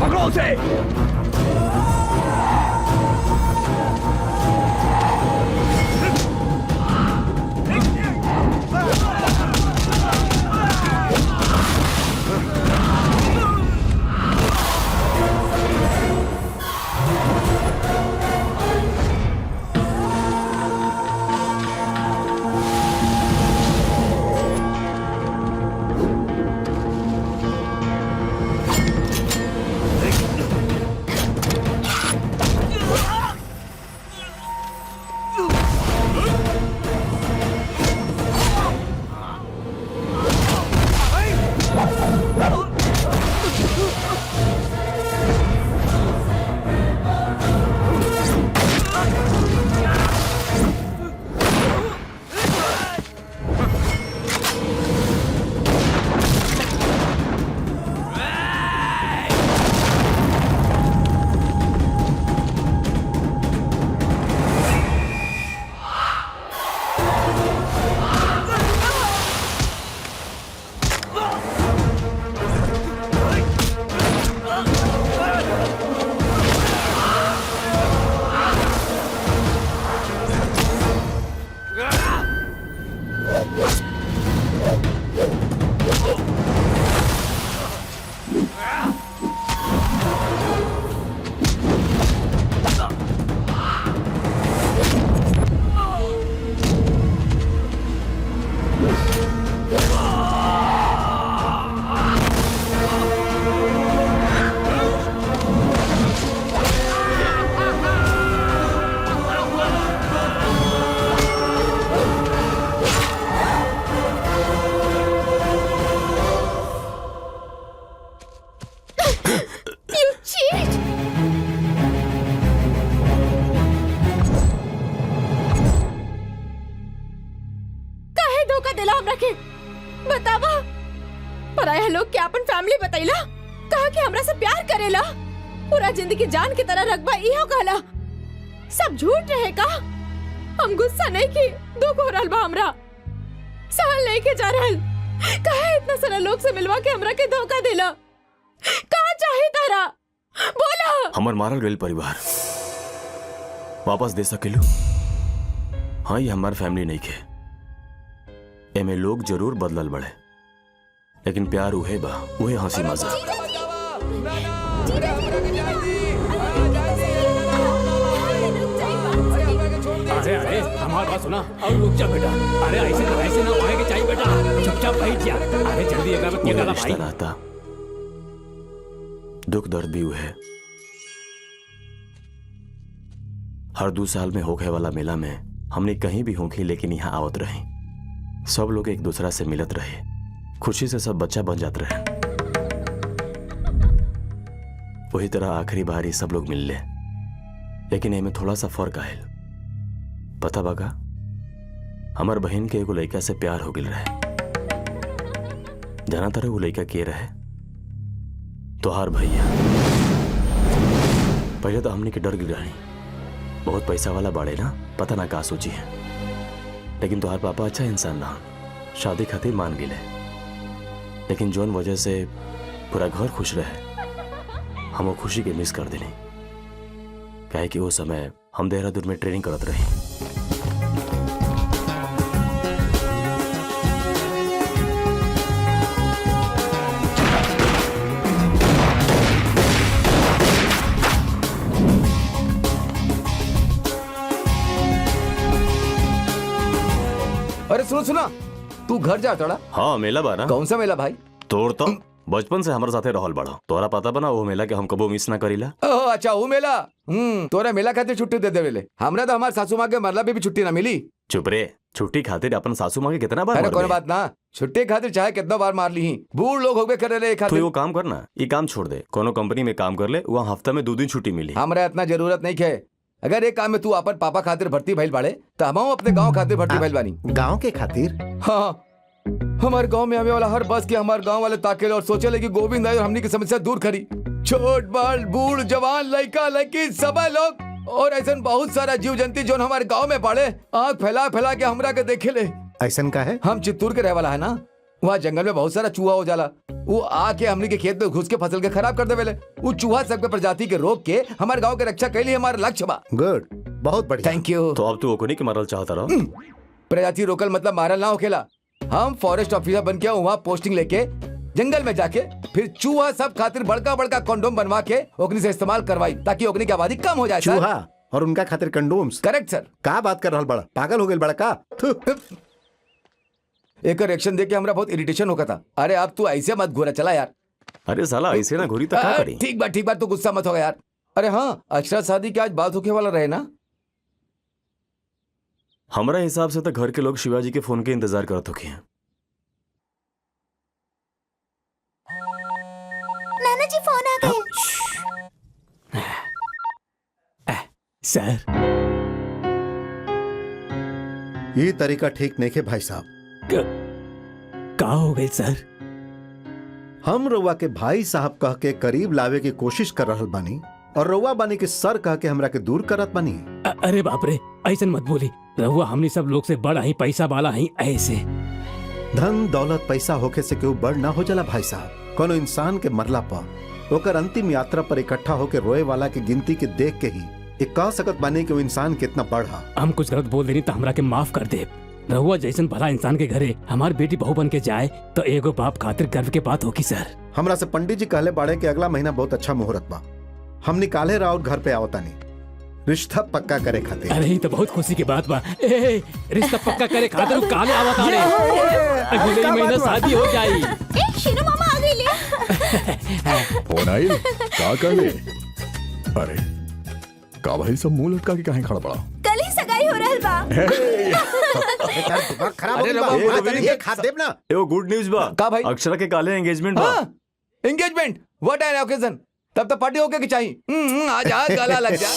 पकड़ो उसे। पराया लोग के अपन फैमिली बतैला, कहा कि हमरा से प्यार करेला, पूरा जिंदगी जान की तरह रखबा इहो कहला। सब झूठ रहे का? हम गुस्सा नहीं की, दुख हो रहल बा हमरा, सहल नहीं के जा रहल। काहे इतना सारा लोग से मिलवा के हमरा के धोखा देला? का चाहे तारा? बोला। हमर मारल गइल परिवार वापस दे सकेलू? हाँ, ये हमार फैमिली नहीं के। एमे लोग जरूर बदलल बड़े, लेकिन प्यार उहे बा, उहे हंसी मजाक। अरे अरे हमारी बात सुना और रुक जा बेटा। अरे ऐसे ना वहाँ के चाहिए बेटा, चुपचाप बैठ जा। अरे जल्दी एक बार क्या करा भाई? रहता दुख दर्द भी हुए है। हर 2 साल में होखे वाला मेला में हमने कहीं भी होंगी लेकिन यहाँ आवत रहे। सब लोग एक दूसरा से मिलत रहे, खुशी से सब बच्चा बन जाते रहे। वही तरह आखिरी बार ही सब लोग मिल ले, लेकिन इनमें थोड़ा सा फर्क आयल। पता बगा, हमार बहन के एगो लड़का से प्यार हो गिल रहे। जाना तरह वो लड़का के रहे? तोहार भैया। पहले तो हमने के डर गिर रही, बहुत पैसा वाला बाड़े ना, पता ना का सोची है। लेकिन तोहार पापा अच्छा इंसान ना, शादी खातिर मान गिले। लेकिन जौन वजह से पूरा घर खुश रहे, हम वो खुशी के मिस कर देने। काहे कि वो समय हम देहरादून में ट्रेनिंग करत रहे। अरे सुनो सुना, तू घर जा थोड़ा। हाँ मेला बा ना। कौन सा मेला भाई? तोड़ तो बचपन से हमारे साथे रहल बड़ा, तोरा पता बना वो मेला के हम कबो मिस ना करीला। ओह अच्छा, वो मेला। तोरा मेला खातिर छुट्टी दे देवेले। हमरा तो हमार सासू माँ के मरला भी छुट्टी ना मिली। चुप रे, छुट्टी खातिर अपन सासू माँ के कितना बार अरे मार कोई दे। बात ना, छुट्टी खातिर चाहे कितना बार मार ली ही, बूढ़ लोग होगे करे ले तू खातिर। वो काम करना, ये काम छोड़ दे, कोनो कंपनी में काम कर ले, वहाँ हफ्ता में 2 दिन छुट्टी मिली। हमरा इतना जरूरत नहीं है। अगर एक काम में तू अपन पापा खातिर भर्ती भइल बाड़े तो हम अपने गांव खातिर भर्ती भइल बानी। गांव के खातिर? हाँ, हमारे गांव में आने वाला हर बस के हमारे गांव वाले ताकेले और सोचे कि गोविंद आई और हमनी की समस्या दूर करी। छोट बड़ बूढ़ जवान लड़का लड़की सब लोग और ऐसा बहुत सारा जीव जंतु जो हमारे गांव में बाड़े, आँख फैला फैला के हमरा के देखे ले। ऐसा का है? हम चित्तूर के रहे वाला है ना, वहाँ जंगल में बहुत सारा चूहा हो जाला। वो आके हमनी के खेत में घुस के फसल के खराब कर देवेले। वो चूहा सबके प्रजाति के रोक के हमारे गांव के रक्षा के लिए हमारा लक्ष्य बा। गुड, बहुत बढ़िया। Thank you. तो अब तू ओकनी के मारल चाहता रहो? प्रजाति रोकल मतलब मारल ना होखेला। हम फॉरेस्ट ऑफिसर बन के वहाँ पोस्टिंग लेके जंगल में जाके फिर चूहा सब खातिर बड़का बड़का कंडोम बनवा के ओकनी से इस्तेमाल करवाई ताकि ओकनी की आबादी कम हो जाए। सर चूहा और उनका खातिर कंडोम्स? करेक्ट सर। का बात कर रहल बड़ा? पागल हो गए बड़ा का? थू। एक रिएक्शन देके हमरा बहुत इरिटेशन होगा था। अरे अब तू ऐसे मत घूरा, चला यार। अरे साला ऐसे ना घुरी तो क्या करी? ठीक बात, तू गुस्सा मत होगा यार। अरे हाँ, अक्षरा शादी की आज बात होके वाला रहे ना? हमारा हिसाब से तो घर के लोग शिवाजी के फोन के इंतजार करत होके हैं। नाना जी फोन आ गए। सर, ये तरीका ठीक नहीं है भाई साहब। का हो गई सर? हम रउआ के भाई साहब कह के करीब लावे की कोशिश कर रहल बानी और रउआ बानी के सर कह के हमरा के दूर करत बानी। अरे बाप रे, ऐसा मत बोली। रहुआ हमने सब लोग से बड़ा ही पैसा वाला ही ऐसे। धन दौलत पैसा होके से केहू बड़ ना हो जाला भाई साहब। कोनो इंसान के मरला पर ओकर अंतिम यात्रा पर इकट्ठा होके रोए वाला की गिनती के देख के ही एक कह सकत बानी कि वो इंसान कितना बड़ हा। हम कुछ गलत बोल देनी तो हमरा के माफ कर दे। रहुआ जैसन भला इंसान के घरे हमारी बेटी बहू बन के जाए तो एगो बाप खातिर गर्व के बात होगी सर। हमरा से पंडित जी कहले बाड़े कि अगला महीना बहुत अच्छा मुहूर्त बा, हम निकाले राउत घर पे आवतानी रिश्ता पक्का करे खातिर। अरे तो बहुत खुशी की बात बा। रिश्ता पक्का करे खातिर काले आवत आड़े। अगले महीना शादी हो जाई। शीनू मामा आ गई ले। फोन आई का कर ले? अरे का भाई सब मुंह लटका के काहे खड़ा पड़ा? कल ही सगाई हो रहल बा। दिमाग खराब हो अरे गइल बा। रवा, बात नहीं है, खा देब ना। एगो गुड न्यूज बा। का भाई? अक्षरा के काले एंगेजमेंट बा। हाँ, एंगेजमेंट। What an occasion. तब तो पार्टी होके की चाहिए। आ गला लग जा।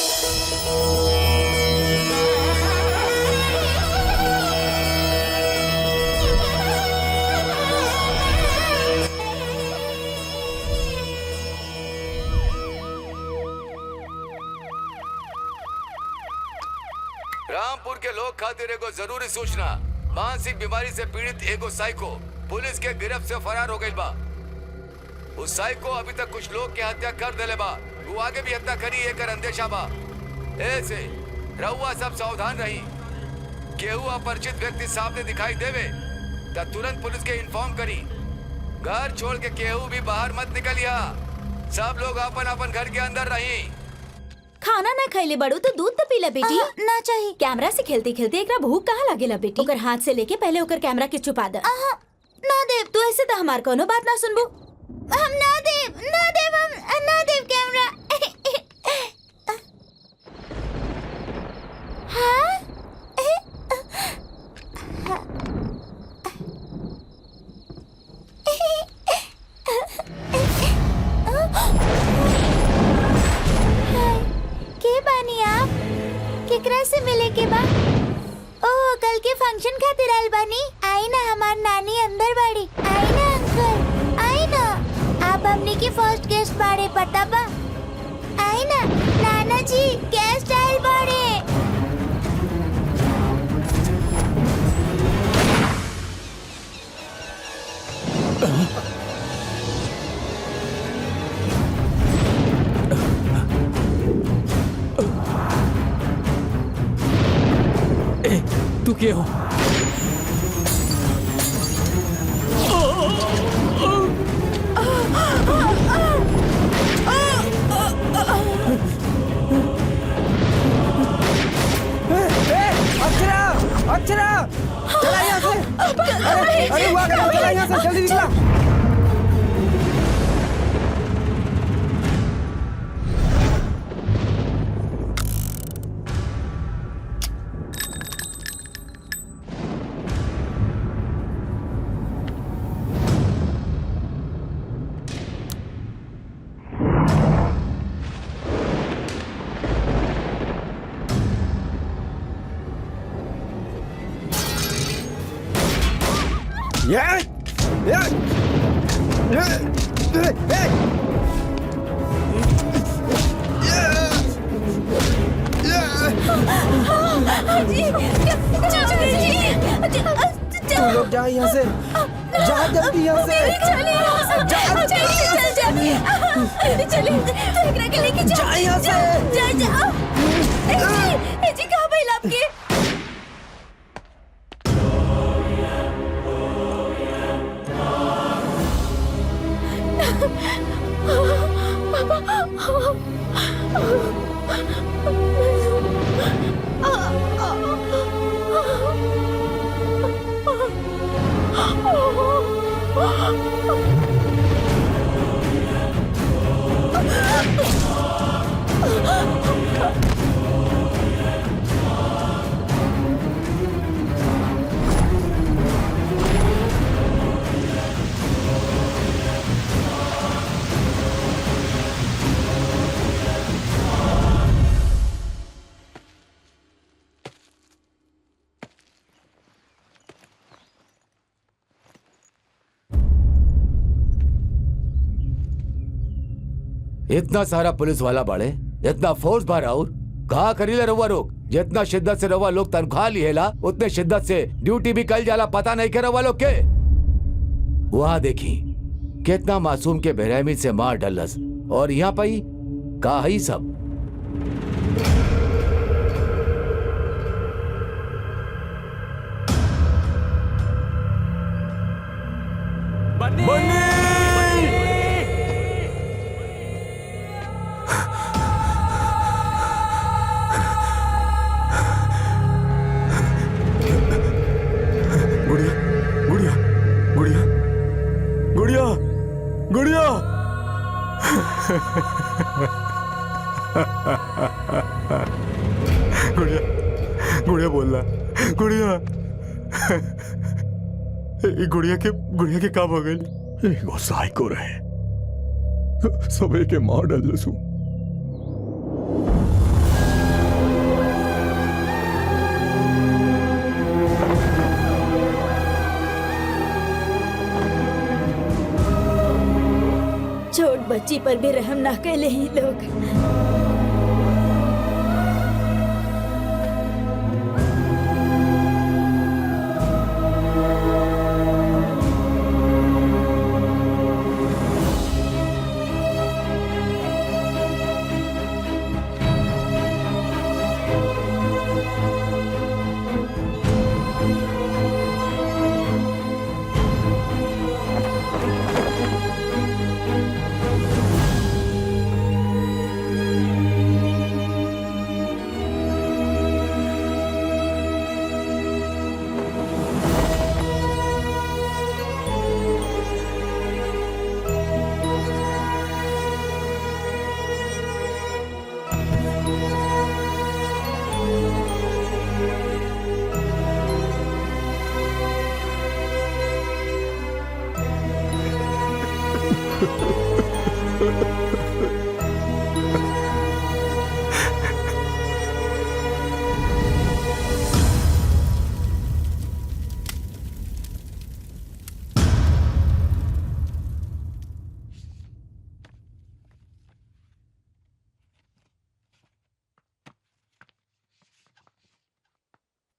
रामपुर के लोग खातिर एगो जरूरी सूचना। मानसिक बीमारी से पीड़ित एगो साइको पुलिस के गिरफ्त से फरार हो गई बा। उस साइको अभी तक कुछ लोग के हत्या कर देले बा। वो आगे भी हत्या करी एकर अंदेशा बा। ऐसे रहुआ सब सावधान रही। केहू अपरिचित व्यक्ति सामने दिखाई देवे तो तुरंत पुलिस के इन्फॉर्म करी। घर छोड़ के केहू भी बाहर मत निकलिया। सब लोग अपन अपन घर के अंदर रही। खाना ना खैले बड़ू तो दूध तो पीला बेटी। ना चाहिए। कैमरा से खेलते खेलते एकरा भूख कहाँ लागेला बेटी? ओकर हाथ से लेके पहले ओकर कैमरा के छुपा दे। ना देव। तू ऐसे तो हमार कोनो बात ना सुनबू। हम ना देव हम ना रहल बानी। आई ना, हमार नानी अंदर बाड़ी। आई ना अंकल, आई ना। आप हमनी के फर्स्ट गेस्ट बाड़े, पता बा? आई ना नाना जी, गेस्ट आइल बाड़े। तू के हो? अक्षरा, अक्षरा, चला यहाँ से। अरे हुआ क्या? चला यहाँ से, जल्दी निकला। तू लोग जा यहाँ से, जा जल्दी यहाँ से। चलिए, तू एकरा के लेके जा यहाँ से। जा। जी कहाँ भइल आपके? इतना सारा पुलिस वाला बाड़े, इतना फोर्स बार और कहा करीले रवा रोक। जितना शिद्दत से रवा लोग तनख्वाह लिहेला, उतने शिद्दत से ड्यूटी भी कल जाला। पता नहीं के रवा लोग के वहां देखी कितना मासूम के बेरहमी से मार डलस, और यहाँ पाई का ही सब। गुड़िया बोल रहा, गुड़िया के काम हो गई। एगो साइको रहे, सबे के मार डलसू। छोट बच्ची पर भी रहम ना कैले ही लोग।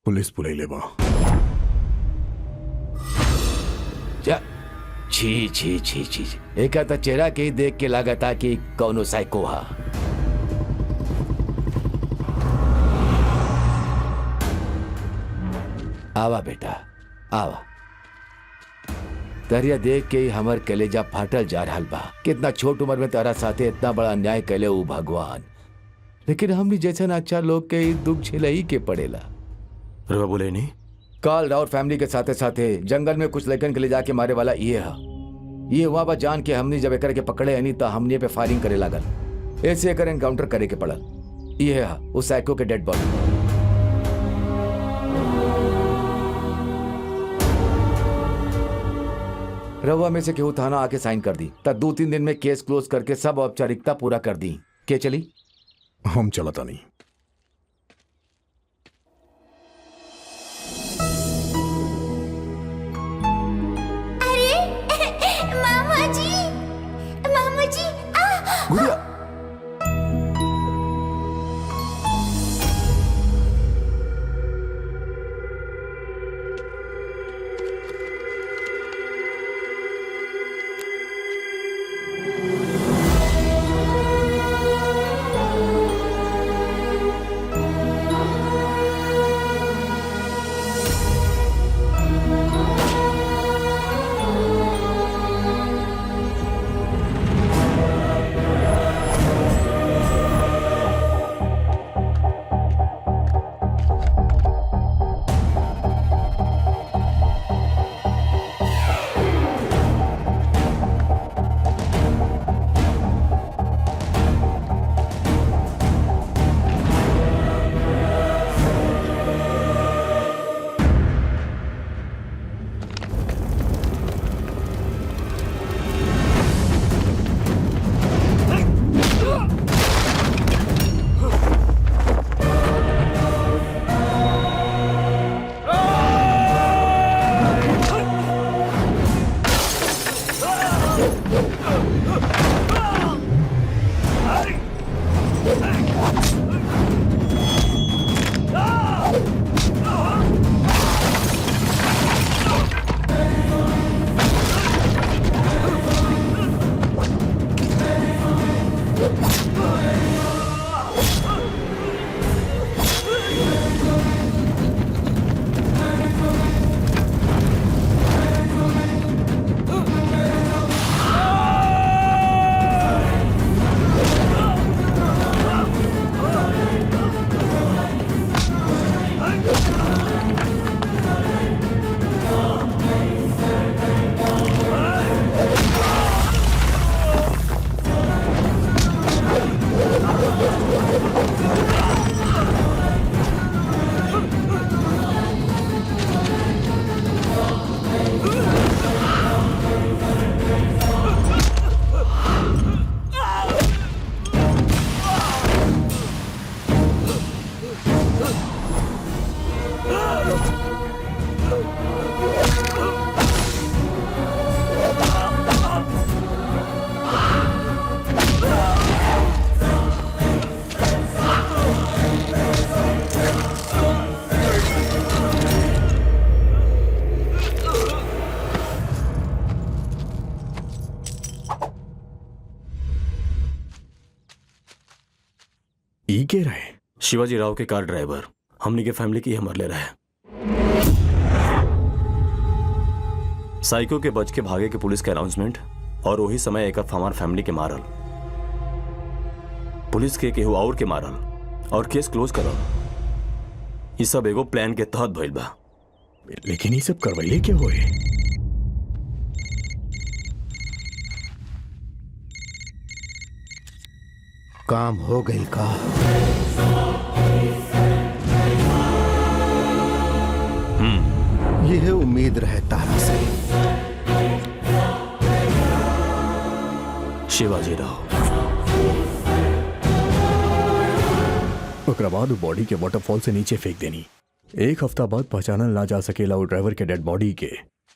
पुलिस बुलैले बा। छी छी छी छी, एक तो चेहरा के ही देख के लागता कि कौनो साइको हा। आवा बेटा आवा, तरिया देख के ही हमर कलेजा फाटल जा रहा बा। कितना छोट उम्र में तारा साथे इतना बड़ा अन्याय कैले ऊ भगवान, लेकिन हमनी जैसे अच्छा लोग के ही दुख झेला ही के पड़ेला। रवा बोले नहीं काल राउत फैमिली के साथे साथे जंगल में कुछ लड़कन के ले जाके मारे वाला ये है। ये हुआ बा जान के हमनी जब एकर के पकड़े हनी तो हमनी पे फायरिंग करे लागल। ऐसे एकर एनकाउंटर करे के पड़ल। ये है उस साइको के डेड बॉडी। रवा में से केहू थाना आके साइन कर दी, तब 2-3 दिन में केस क्लोज करके सब औपचारिकता पूरा कर दी। के चली हम चलता नहीं। मामा जी गुड़िया ई के रहे? शिवाजी राव के कार ड्राइवर हमनी के फैमिली की हमर ले रहे। साइको के बच के भागे के पुलिस के अनाउंसमेंट और वही समय एक हमार फैमिली के मारल, पुलिस के केहू और के मारल और केस क्लोज करल। ये सब एगो प्लान के तहत भइल बा। लेकिन ये सब करवैले के होए? काम हो गई का? यह उम्मीद रहे तारा से। शिवाजी राव ओकरा बाद बॉडी के वाटरफॉल से नीचे फेंक देनी। एक हफ्ता बाद पहचानल ना जा सकेला वो ड्राइवर के डेड बॉडी के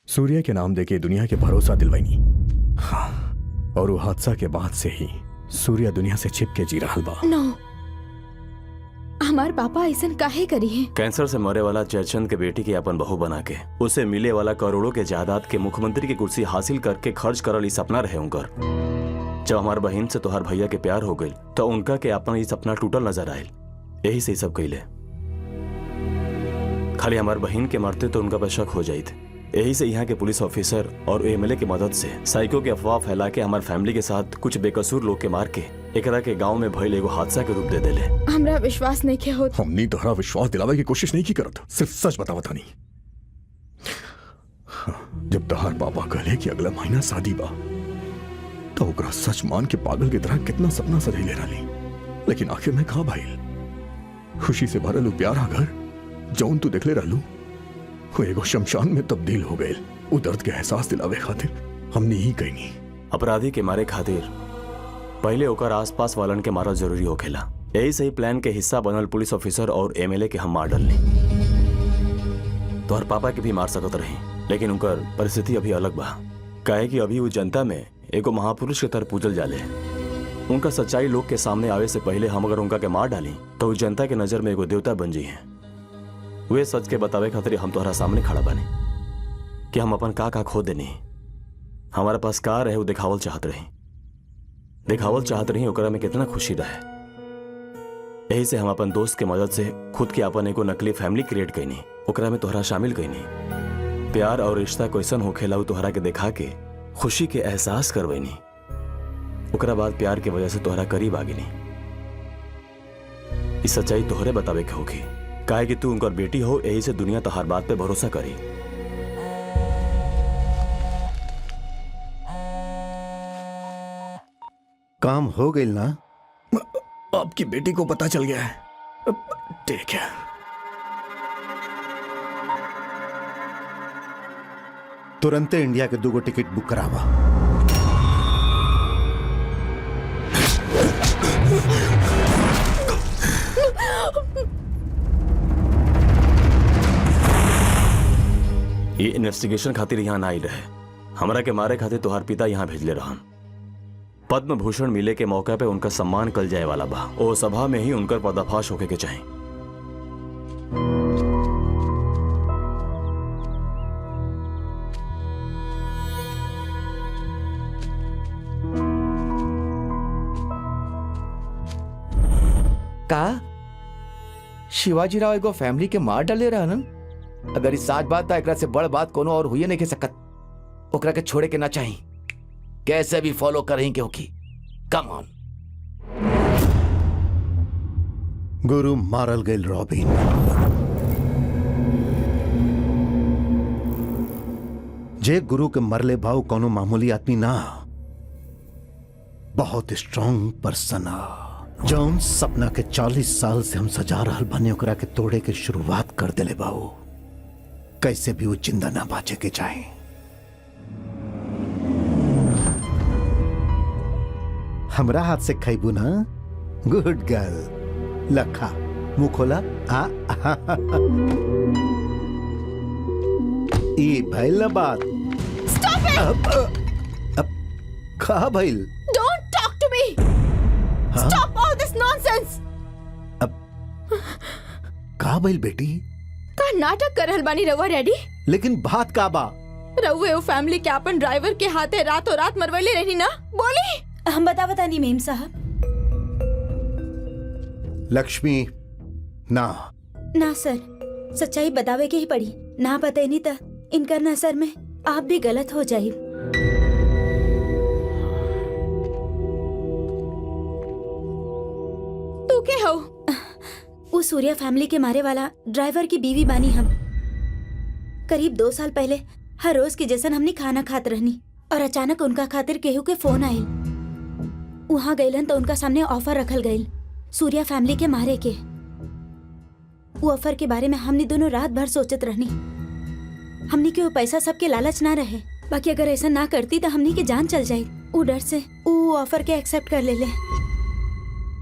सूर्य के नाम देके दुनिया के भरोसा दिलवाईनी। हाँ, और वो हादसा के बाद से ही सूर्य दुनिया से छिप के जी रहा बा। नो, हमार पापा ऐसन काहे करी है? कैंसर से मरे वाला जयचंद के बेटी के अपन बहू बना के उसे मिले वाला करोड़ों के जायदाद के मुख्यमंत्री की कुर्सी हासिल करके खर्च करल ई सपना रहे उनकर। जब हमार बहन से तोहार भैया के प्यार हो गई तो उनका के अपन ये सपना टूटल नजर आयल। यही से सब कैले। खाली हमार बहन के मरते तो उनका पर शक हो जाइत। यही से यहाँ के पुलिस ऑफिसर और एमएलए की मदद से साइको के अफवाह फैला के हमार फैमिली के साथ कुछ बेकसूर लोग के मार के एकरा के गांव में भइल एगो हादसा के रूप दे देले। हमरा विश्वास नहीं के होत। हमनी तोहरा विश्वास दिलावे की कोशिश नहीं की करत, सिर्फ सच बतावत हनी। जब तोहार पापा कहले कि अगला महीना शादी बा तो ओकरा सच मान के पागल की तरह कितना सपना सजैले रहली, लेकिन आखिर में कहा भाई खुशी से भरल उ प्यारा घर जौन तू देखले रहलू वो एगो शमशान में तब्दील हो गए। उ दर्द के एहसास दिलावे खातिर हमने ही कहनी अपराधी के मारे खातिर पहले ओकर आसपास वालन के मारा जरूरी होखेला। यही सही प्लान के हिस्सा बनल पुलिस ऑफिसर और एमएलए के हम मार डालनी। तोहर पापा के भी मार सकत रही, लेकिन उनकर परिस्थिति अभी अलग बा। काहे कि अभी वो जनता में एगो महापुरुष के तरह पूजल जाले। उनका सच्चाई लोग के सामने आवे से पहले हम अगर उनका के मार डाली तो वो जनता के नजर में एगो देवता बन जी हैं। वे सच के बतावे खातिर हम तोहरा सामने खड़ा बने कि हम अपन का खो देनी। हमारे पास का रहे वो दिखावल चाहत रही ओकरा में कितना खुशी रहे। यही से हम अपन दोस्त के मदद से खुद के अपन एगो नकली फैमिली क्रिएट कैनी, ओकरा में तोहरा शामिल कैनी। प्यार और रिश्ता कैसन होखेला उ तोहरा के दिखा के खुशी के एहसास करवैनी। ओकरा बाद प्यार के वजह से तोहरा करीब आ गिनी। इस सच्चाई तोहरे बतावे के होगी, काहे कि तू उनकर बेटी हो। यही से दुनिया तोहार बात पे भरोसा करी। काम हो गई ना? आपकी बेटी को पता चल गया है। ठीक है, तुरंत इंडिया के 2 टिकट बुक करावा। ये इन्वेस्टिगेशन खातिर यहाँ ना आई रहे, हमरा के मारे खातिर तोहार पिता यहाँ भेजले रहन। पद्म भूषण मिले के मौका पे उनका सम्मान कल जाए वाला बा। ओ सभा में ही उनकर पर्दाफाश होके के चाहे। का शिवाजी राव एगो फैमिली के मार डाले रहन? अगर इस साच बात था एकरा से बड़ बात कोनो और हुई नहीं के सकत। ओकरा के छोड़े के ना चाहिए, कैसे भी फॉलो करें के होकी। Come on. गुरु मारल गए रॉबिन। जे गुरु के मरले भाव कोनो मामूली आदमी ना, बहुत स्ट्रांग पर्सन आ। जौन सपना के 40 साल से हम सजा रहल बने ओकरा के तोड़े के शुरुआत कर देले बाबू। कैसे भी वो जिंदा ना बाचे के चाहे। हमरा हाथ से खाइबू ना? Good girl. लखा मुंह खोला। ये भइल ना बात। Stop it! अब कहा भइल? Don't talk to me! Stop all this nonsense! कहा भइल बेटी? का नाटक कर रहल बानी रउआ डैडी? लेकिन बात का बा? रउए वो फैमिली के अपन ड्राइवर के हाथे रातों रात मरवैले रहनी ना? बोली? हम बतावता नहीं मेम साहब। लक्ष्मी ना। ना सर, सच्चाई बतावे के ही पड़ी। ना बतैनी त इनका नजर में आप भी गलत हो जाए। तू के हो? वो सूर्या फैमिली के मारे वाला ड्राइवर की बीवी बानी हम। करीब 2 साल पहले हर रोज के जैसन हमने खाना खात रहनी और अचानक उनका खातिर केहू के फोन आयल। वहाँ गईलन तो उनका सामने ऑफर रखल गईल सूर्या फैमिली के मारे के। वो ऑफर के बारे में हमने दोनों रात भर सोचत रहनी। हमने के वो पैसा सबके लालच ना रहे, बाकी अगर ऐसा ना करती तो हमने के जान चल जाए। वो डर से वो ऑफर के एक्सेप्ट कर ले।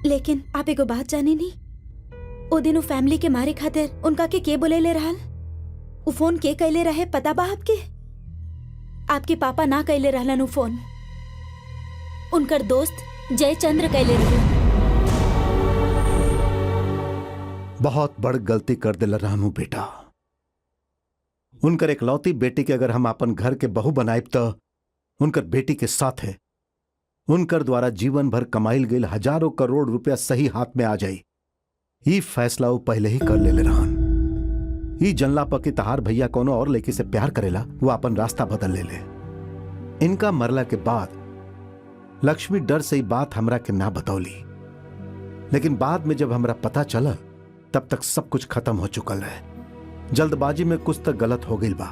लेकिन आप एगो बात जाने नहीं, ओ दिन वो फैमिली के मारे खातिर उनका के बोले ले रहल? वो फोन के कैले रहे पता बा आपके? आपके पापा ना कैले रहलन वो फोन, उनकर दोस्त जयचंद्र कैले रहे। बहुत बड़ गलती कर दिल रानू बेटा। उनकर एकलौती बेटी के अगर हम अपन घर के बहू बनाइब तो उनकर बेटी के साथ है उनकर द्वारा जीवन भर कमाइल गई हजारों करोड़ रुपया सही हाथ में आ जाई। ई फैसला वो पहले ही कर ले रहन। ई जनला पकी तहार भैया कोनो और लड़की से प्यार करेला वो अपन रास्ता बदल ले। इनका मरला के बाद लक्ष्मी डर से ही बात हमरा के ना बतौली, लेकिन बाद में जब हमरा पता चला तब तक सब कुछ खत्म हो चुकल है। जल्दबाजी में कुछ तक गलत हो गई बा।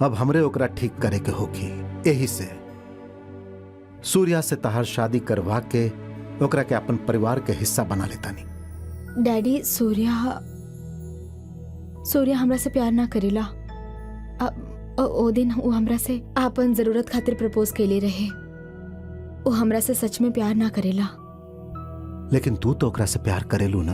अब हमरे ओकरा ठीक करे के होगी। यही से सूर्या से तहार शादी करवा के ओकरा के अपन परिवार के हिस्सा बना लेता नहीं। डैडी, सूर्या हमरा से प्यार ना करेला। ओ दिन वो हमरा से आपन जरूरत खातिर प्रपोज केले रहे। वो हमरा से सच में प्यार ना करेला। लेकिन तू तो ओकरा से प्यार करेलू ना?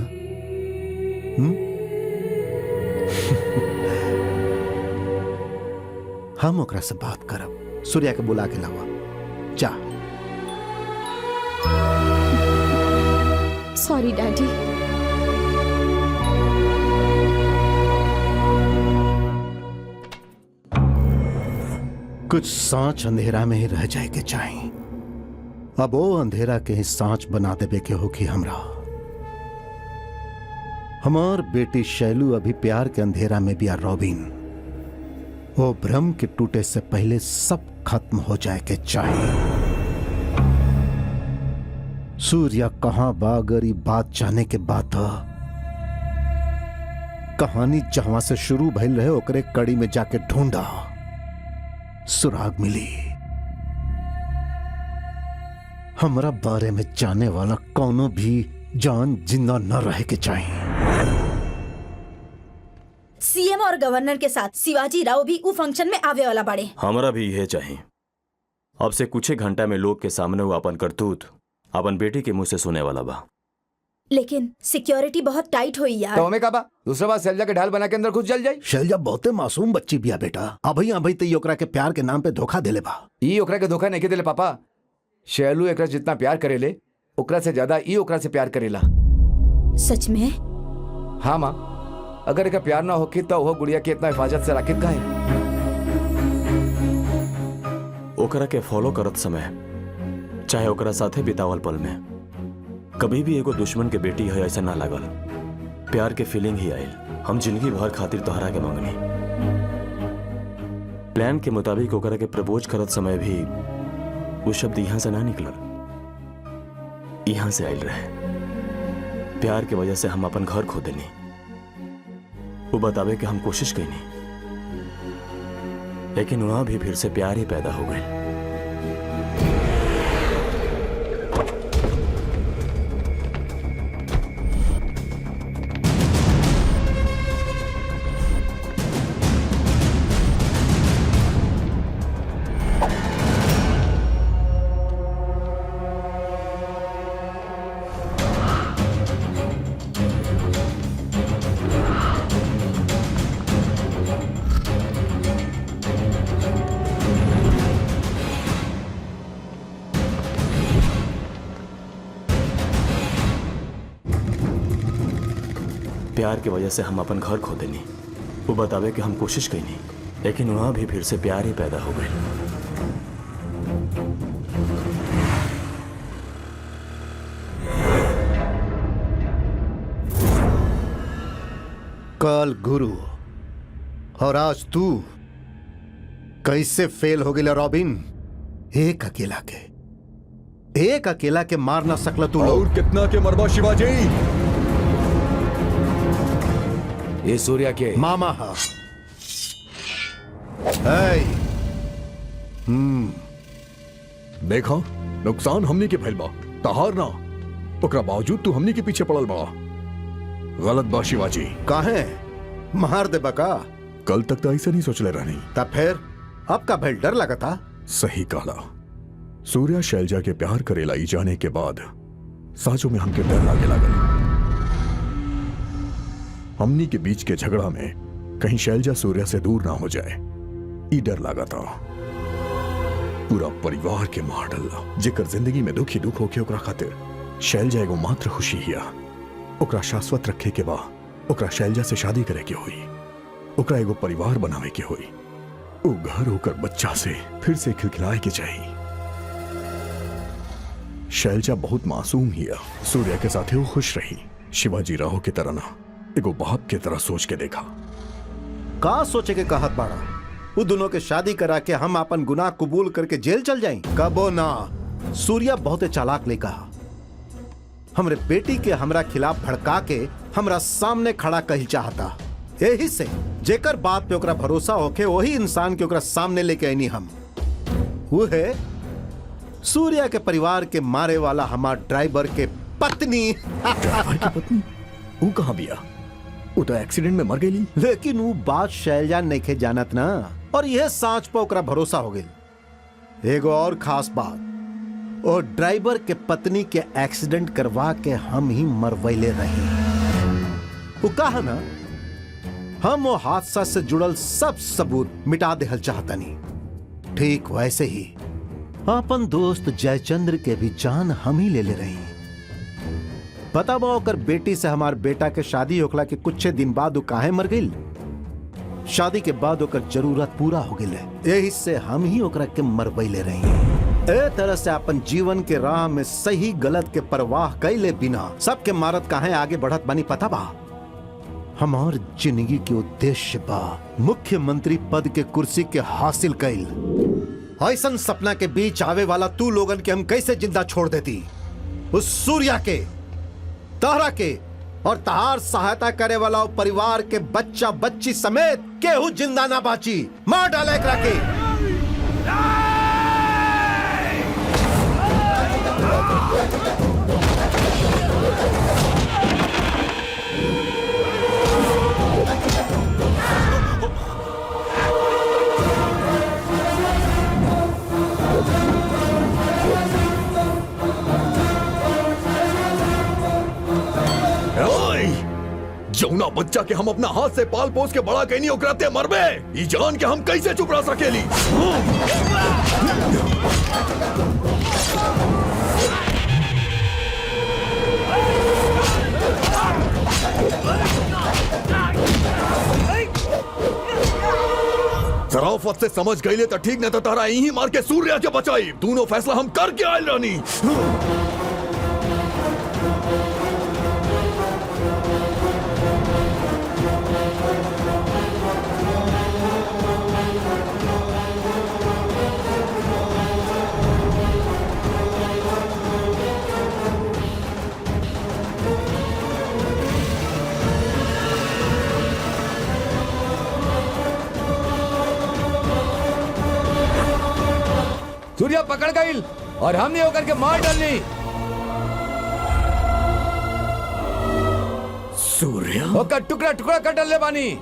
हम ओकरा से बात करब। सूर्या के बुला के लावा। जा। Sorry daddy. कुछ सांच अंधेरा में ही रह जाए के चाहिए। अब वो अंधेरा के ही सांच बना देवे के होगी हमरा। हमार बेटी शैलू अभी प्यार के अंधेरा में भी। रॉबिन, वो भ्रम के टूटे से पहले सब खत्म हो जाए के चाहिए। सूर्या कहां बागरी बात जाने के बाद कहानी जहां से शुरू भइल रहे ओकरे कड़ी में जाके ढूंढा, सुराग मिली। हमरा बारे में जाने वाला कौनो भी जान जिंदा न रहे के चाहिए। सीएम और गवर्नर के साथ शिवाजी राव भी उ फंक्शन में आवे वाला बाड़े। हमारा भी यह चाहिए। अब से कुछ ही घंटा में लोग के सामने वो अपन करतूत अपन बेटी के मुंह से सुने वाला बा। लेकिन सिक्योरिटी बहुत टाइट हुई यार। तो हमें का बा दूसरा बार शैलजा के ढाल बना के अंदर घुस जल जाई। शैलजा बहुते मासूम बच्ची बिया बेटा। अभी तो ओकरा के प्यार के नाम पे धोखा देले बा। ई ओकरा के धोखा नहीं देले पापा। शैलू एकरा जितना प्यार करेले ओकरा से ज्यादा ई ओकरा से प्यार करेला। सच में? हाँ माँ, अगर एक प्यार ना होके तो वो गुड़िया की इतना हिफाजत से राखित काहे? ओकरा के फॉलो करत समय चाहे ओकरा साथे बितावल पल में कभी भी एगो दुश्मन के बेटी है ऐसा ना लागल। प्यार के फीलिंग ही आयल। हम जिंदगी भर खातिर तोहरा के मांगनी। प्लान के मुताबिक ओकरा के प्रपोज करत समय भी वो शब्द यहां से ना निकलल, यहां से आयल रहे। प्यार की वजह से हम अपन घर खो देनी। वो बतावे कि हम कोशिश कईनी, लेकिन वहां भी फिर से प्यार ही पैदा हो गए। प्यार की वजह से हम अपन घर खो देनी। वो बतावे कि हम कोशिश कईनी, लेकिन वहां भी फिर से प्यार ही पैदा हो गए। कल गुरु और आज तू कैसे फेल हो गया रॉबिन? एक अकेला के मार ना सकला तू। और कितना के मरबा शिवाजी? ये सूर्या के मामा हा। देखा, नुकसान हमनी के भइल बा, तहार ना। ओकरा बावजूद तू हमनी के पीछे पड़ल बा। गलत बा शिवाजी। काहे मार दे बका? कल तक तो ऐसा नहीं सोचले रहनी। तब फिर अब का भइल? डर लगा था? सही कहला। सूर्या शैलजा के प्यार करेला ई जाने के बाद साचो में हमके डर लागे लागल। हमनी के बीच के झगड़ा में कहीं शैलजा सूर्या से दूर ना हो जाए, ई डर लागा था। पूरा परिवार के मार डाला। जेकर जिंदगी में दुख ही दुख होके ओकरा खातिर शैलजा एगो मात्र खुशी हिया, ओकरा शाश्वत रखे के बा, ओकरा शैलजा से शादी करे के होई, ओकरा एगो परिवार बनावे के होई, वो घर होकर बच्चा से फिर से खिलखिलाए के चाहिए। शैलजा बहुत मासूम हिया, सूर्या के साथ वो खुश रही। शिवाजी राव की तरह ना, एगो बाप की तरह सोच के देखा। का सोचे के कहत बाड़ा? वो दोनों के शादी करा के हम अपन गुनाह कबूल करके जेल चल जाएं? कबो ना। सूर्या बहुत चालाक ले कहा, हमरे बेटी के हमरा खिलाफ भड़का के हमरा सामने खड़ा कही चाहता। यही से जेकर बात पे ओकरा भरोसा होके वही इंसान के ओकरा सामने लेके आईनी हम। वो है सूर्या के परिवार के मारे वाला हमार ड्राइवर के पत्नी। ड्राइवर की पत्नी? वो कहाँ बिया? वो तो एक्सीडेंट में मर गई। लेकिन वो बात शैलजा नहीं जानत ना, और यह सांच पर ओकरा भरोसा हो गई। एगो और खास बात, और ड्राइवर के पत्नी के एक्सीडेंट करवा के हम ही मरवैले रही। वो कहा ना, हम वो हादसा से जुड़ल सब सबूत मिटा देहल चाहतनी। ठीक वैसे ही अपन दोस्त जयचंद्र के भी जान हम ही ले रही। पता बा ओकर बेटी से हमार बेटा के शादी होखला के कुछ दिन बाद वो काहे मर गई? शादी के बाद ओकर जरूरत पूरा हो गई, यही से हम ही ओकरा के मरवैले रही। ए तरह से अपन जीवन के राह में सही गलत के परवाह कैले बिना सबके मारत काहे आगे बढ़त बनी? पता बा हमार जिंदगी के उद्देश्य बा मुख्यमंत्री पद के कुर्सी के हासिल कैल। ऐसन सपना के बीच आवे वाला तू लोगन के हम कैसे जिंदा छोड़ देती? उस सूर्या के, तारा के और तहार सहायता करे वाला परिवार के बच्चा बच्ची समेत केहू जिंदा ना बाची। मार डाले एकरा के। जौना बच्चा के हम अपना हाथ से पाल पोस के बड़ा कहनी ओकराते मरबे, ई जान के हम कैसे चुप रह सकेली? जराफत से समझ गईले तो ठीक, न तो तारा यही मार के सूर्या के बचाई। दोनों फैसला हम करके आयल रानी। सूर्या पकड़ गई और हमने होकर के मार डालनी। सूर्या होकर टुकड़ा टुकड़ा कर डालने बानी।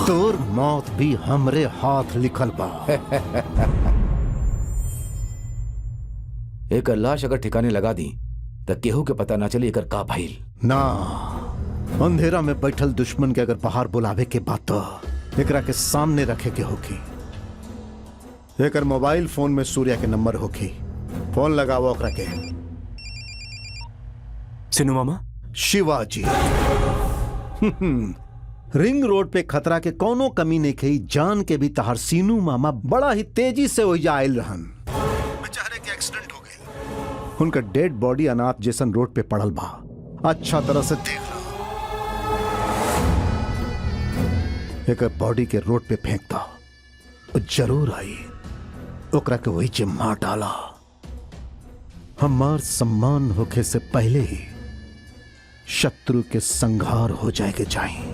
तोर मौत भी हमरे हाथ लिखल बा। एक लाश अगर ठिकाने लगा दी तो केहू के पता ना चली एकर का भइल। ना, अंधेरा में बैठल दुश्मन के अगर बाहर बुलावे के बात तो एकरा के सामने रखे के होगी। एकर मोबाइल फोन में सूर्या के नंबर होगी, फोन लगाओ ओकरा के। सिनु मामा? शिवाजी। रिंग रोड पे खतरा के कोनो कमी नहीं खई, जान के भी तहार सीनू मामा बड़ा ही तेजी से वही आयल रहन। बेचारे के एक्सीडेंट हो गई, उनका डेड बॉडी अनाथ जैसन रोड पे पड़ल बा। अच्छा तरह से देख लो, एक बॉडी के रोड पे फेंकता जरूर आई, ओकरा के वही जे मार डाला। हमार सम्मान होके से पहले ही शत्रु के संहार हो जाएगा चाहिए।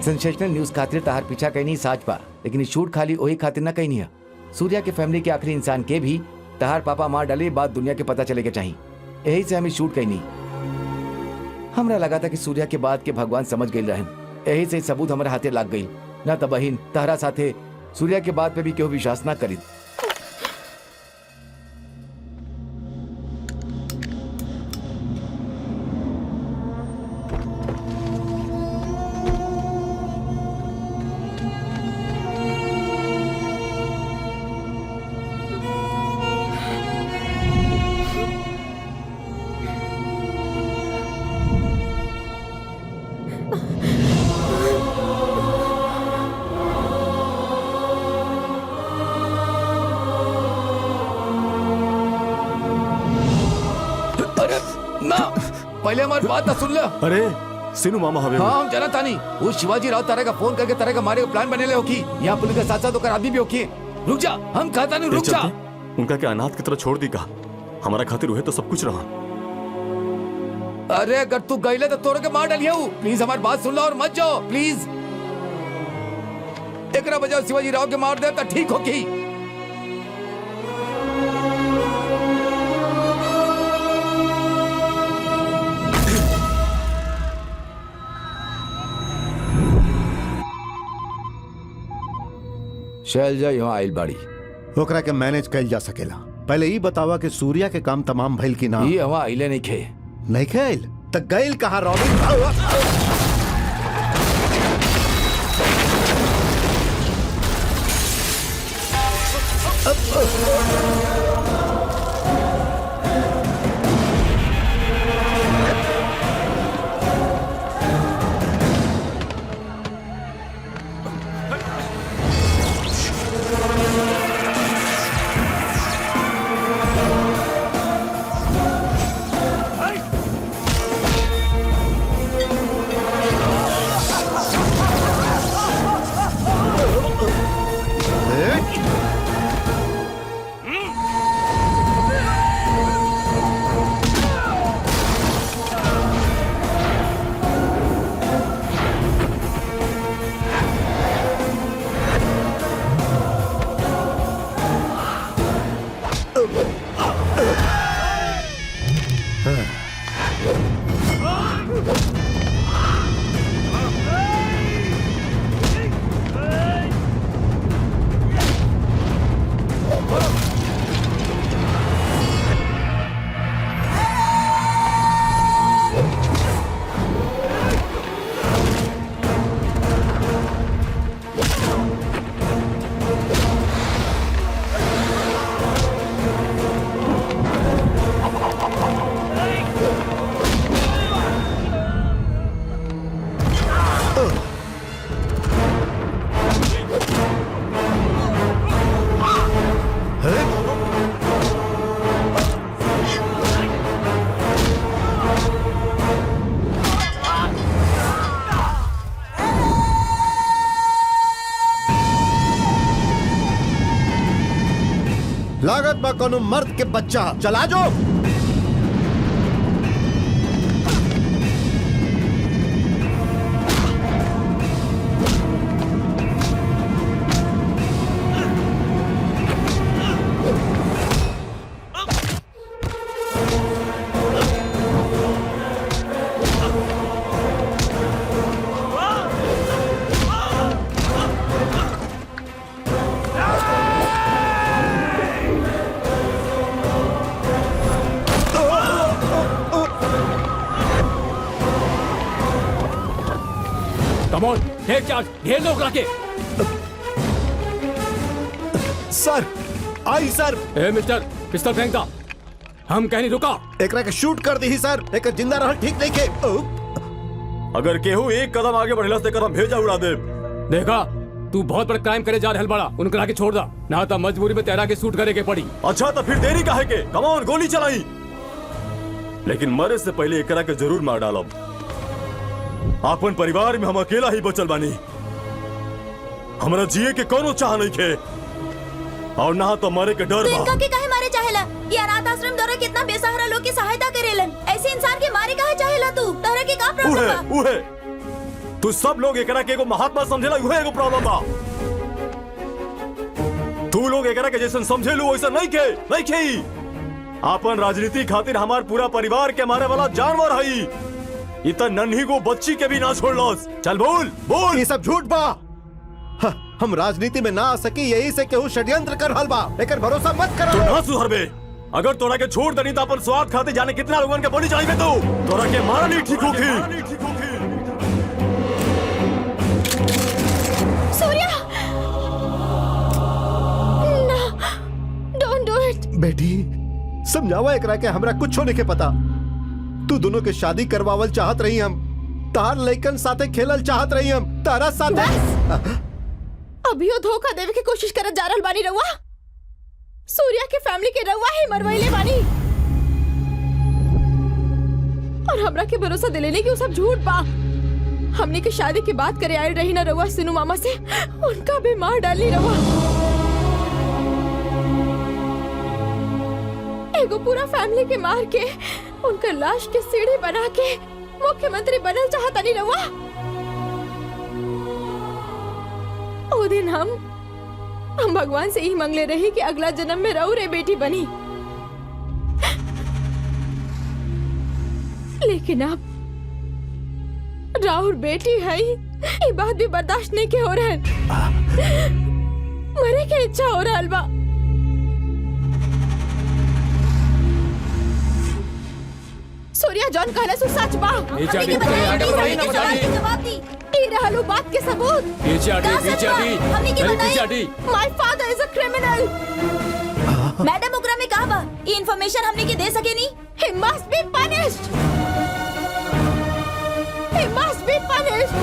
सेंसेशनल न्यूज खातिर तहार पीछा कहीं नहीं साच पा, लेकिन शूट खाली वही खातिर ना कहीं नहीं है। सूर्या के फैमिली के आखिरी इंसान के भी तहार पापा मार डाले, बात दुनिया के पता चले के चाहिए। यही से हमें शूट कहीं नहीं। हमरा लगा था कि सूर्या के बाद के भगवान समझ गई रहन, यही से सबूत हमारे हाथे लाग गई। ना तो बहिन तहरा साथे सूर्या के बाद पे भी केहू विश्वास ना करी। पहले हमारी बात ना सुन लो। अरे सिनु मामा हवे। हाँ हम जाना था नहीं, वो शिवाजी राव तारे का फोन करके तारे का मारे प्लान बने ले होकी। यहाँ पुलिस के साथ साथ होकर आदमी भी होकी। रुक जा, हम कहता नहीं, रुक जा। उनका क्या अनाथ की तरह छोड़ दी का? हमारा खातिर हुए तो सब कुछ रहा। अरे अगर तू गईले तो तोड़ के मार डालिए। प्लीज हमारी बात सुन लो और मत जाओ प्लीज। एक बजाओ शिवाजी राव के मार दे तो ठीक होगी। शैलजा यहाँ आइल बाड़ी, ओकरा के मैनेज कइल जा सकेला। पहले ही बतावा कि सूर्या के काम तमाम भइल की ना। ये हवा आइले नहीं खे। नहीं खेल त गइल कहाँ रॉबिन? लागत बा कोनो मर्द के बच्चा। चला जो। ढेर लोग रखे। Sir I sir. A mister, पिस्तौल फेंक दा। हम कहनी रुका। एकरा के शूट कर दी सर। एक जिंदा रहल ठीक नहीं के। अगर केहू एक कदम आगे बढ़ला से कदम भेजा उड़ा दे। देखा तू बहुत बड़ा क्राइम करे जा रहल बड़ा। उनकरा के छोड़ दा, ना तो मजबूरी में तेरा के शूट करे के पड़ी। अच्छा तो फिर देरी काहे के? कम ऑन गोली चलाई। लेकिन मरे से पहले एकरा के जरूर मार डालब। अपन परिवार में हम अकेला ही बचल बानी। हमरा जिए के कोनो चाह नहीं खे और ना तो मरे के डर बा। इनका के काहे मारे चाहेला? ये अनाथ आश्रम दौरा कितना बेसहारा लोग की सहायता करेलन। ऐसे इंसान के मारे काहे चाहेला तू? तोहरा के का प्रॉब्लम बा? उहे तू सब लोग एकरा के एगो महात्मा समझेला, उहे एगो प्रॉब्लम बा। तू लोग एकरा के जैसन समझेलू वैसा नहीं के आपन राजनीति खातिर हमार पूरा परिवार के मारे वाला जानवर हई। इतना नन्ही को बच्ची के भी ना छोड़लोस। चल बोल ये सब झूठ बा। हम राजनीति में ना आ सकी, यही से केहू षड्यंत्र कर रहल बा। एकर भरोसा मत करो। तू ना सुधरबे। अगर तोरा के छोड़ दनी तो अपन स्वार्थ खातिर जाने कितना लोगन के बोली चढ़ाई तू। तोरा के मारा नहीं ठीक होगी। सूर्या, ना, डोंट डू इट। बेटी समझावा एकरा के हमरा कुछ होने के पता। तू दोनों के शादी करवावल चाहत रही, हम तार लइकन साथे खेलल चाहत रही, हम तारा साथे। अभियो धोखा देवे की कोशिश करत जा रहल बानी रउआ। सूर्या के फैमिली के रउआ ही मरवाइले बानी और हमरा के भरोसा दिलेने की वो सब झूठ बा। हमने की शादी की बात करे आयल रही ना रउआ सिनू मामा से, उनका भी मार डाली रउआ। एगो पूरा फैमिली के मार के उनका लाश के सीढ़ी बना के मुख्यमंत्री बनल चाहता नहीं रउआ। ओ दिन हम भगवान से ही मंगले रही कि अगला जन्म में रहू रे बेटी बनी, लेकिन अब राहुल बेटी है, ये बात भी बर्दाश्त नहीं के हो रहा है। मरे के इच्छा हो रहा बा। सूर्या जॉन कहले सु सच बा। ई रहलू बात के सबूत। My father is a criminal. Madam ओकरा में कहा बा ई इंफॉर्मेशन हमने के दे सके नी। He must be punished. He must be punished.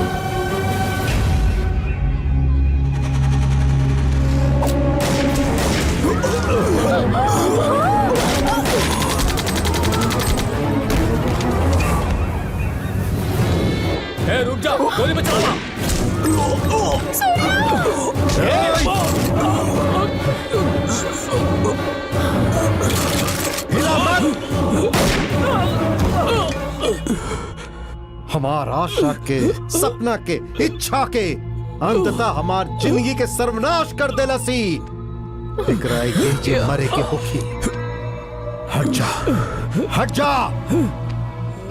रुक जा, गोली बचा। हमार आशा के, सपना के, इच्छा के अंततः हमार जिंदगी के सर्वनाश कर देलसी। एकरा के जे मरे के होखी। हट जा, हट जा,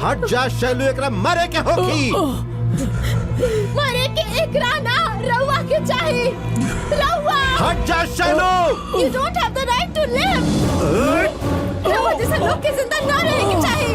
हट जा शैलू, एकरा मरे के होखी। मरे के एकरा ना रउआ के चाहे। रउआ हट जा Shailu. You don't have the right to live. रउआ जैसे लोग के जिंदा ना रहने के चाहे।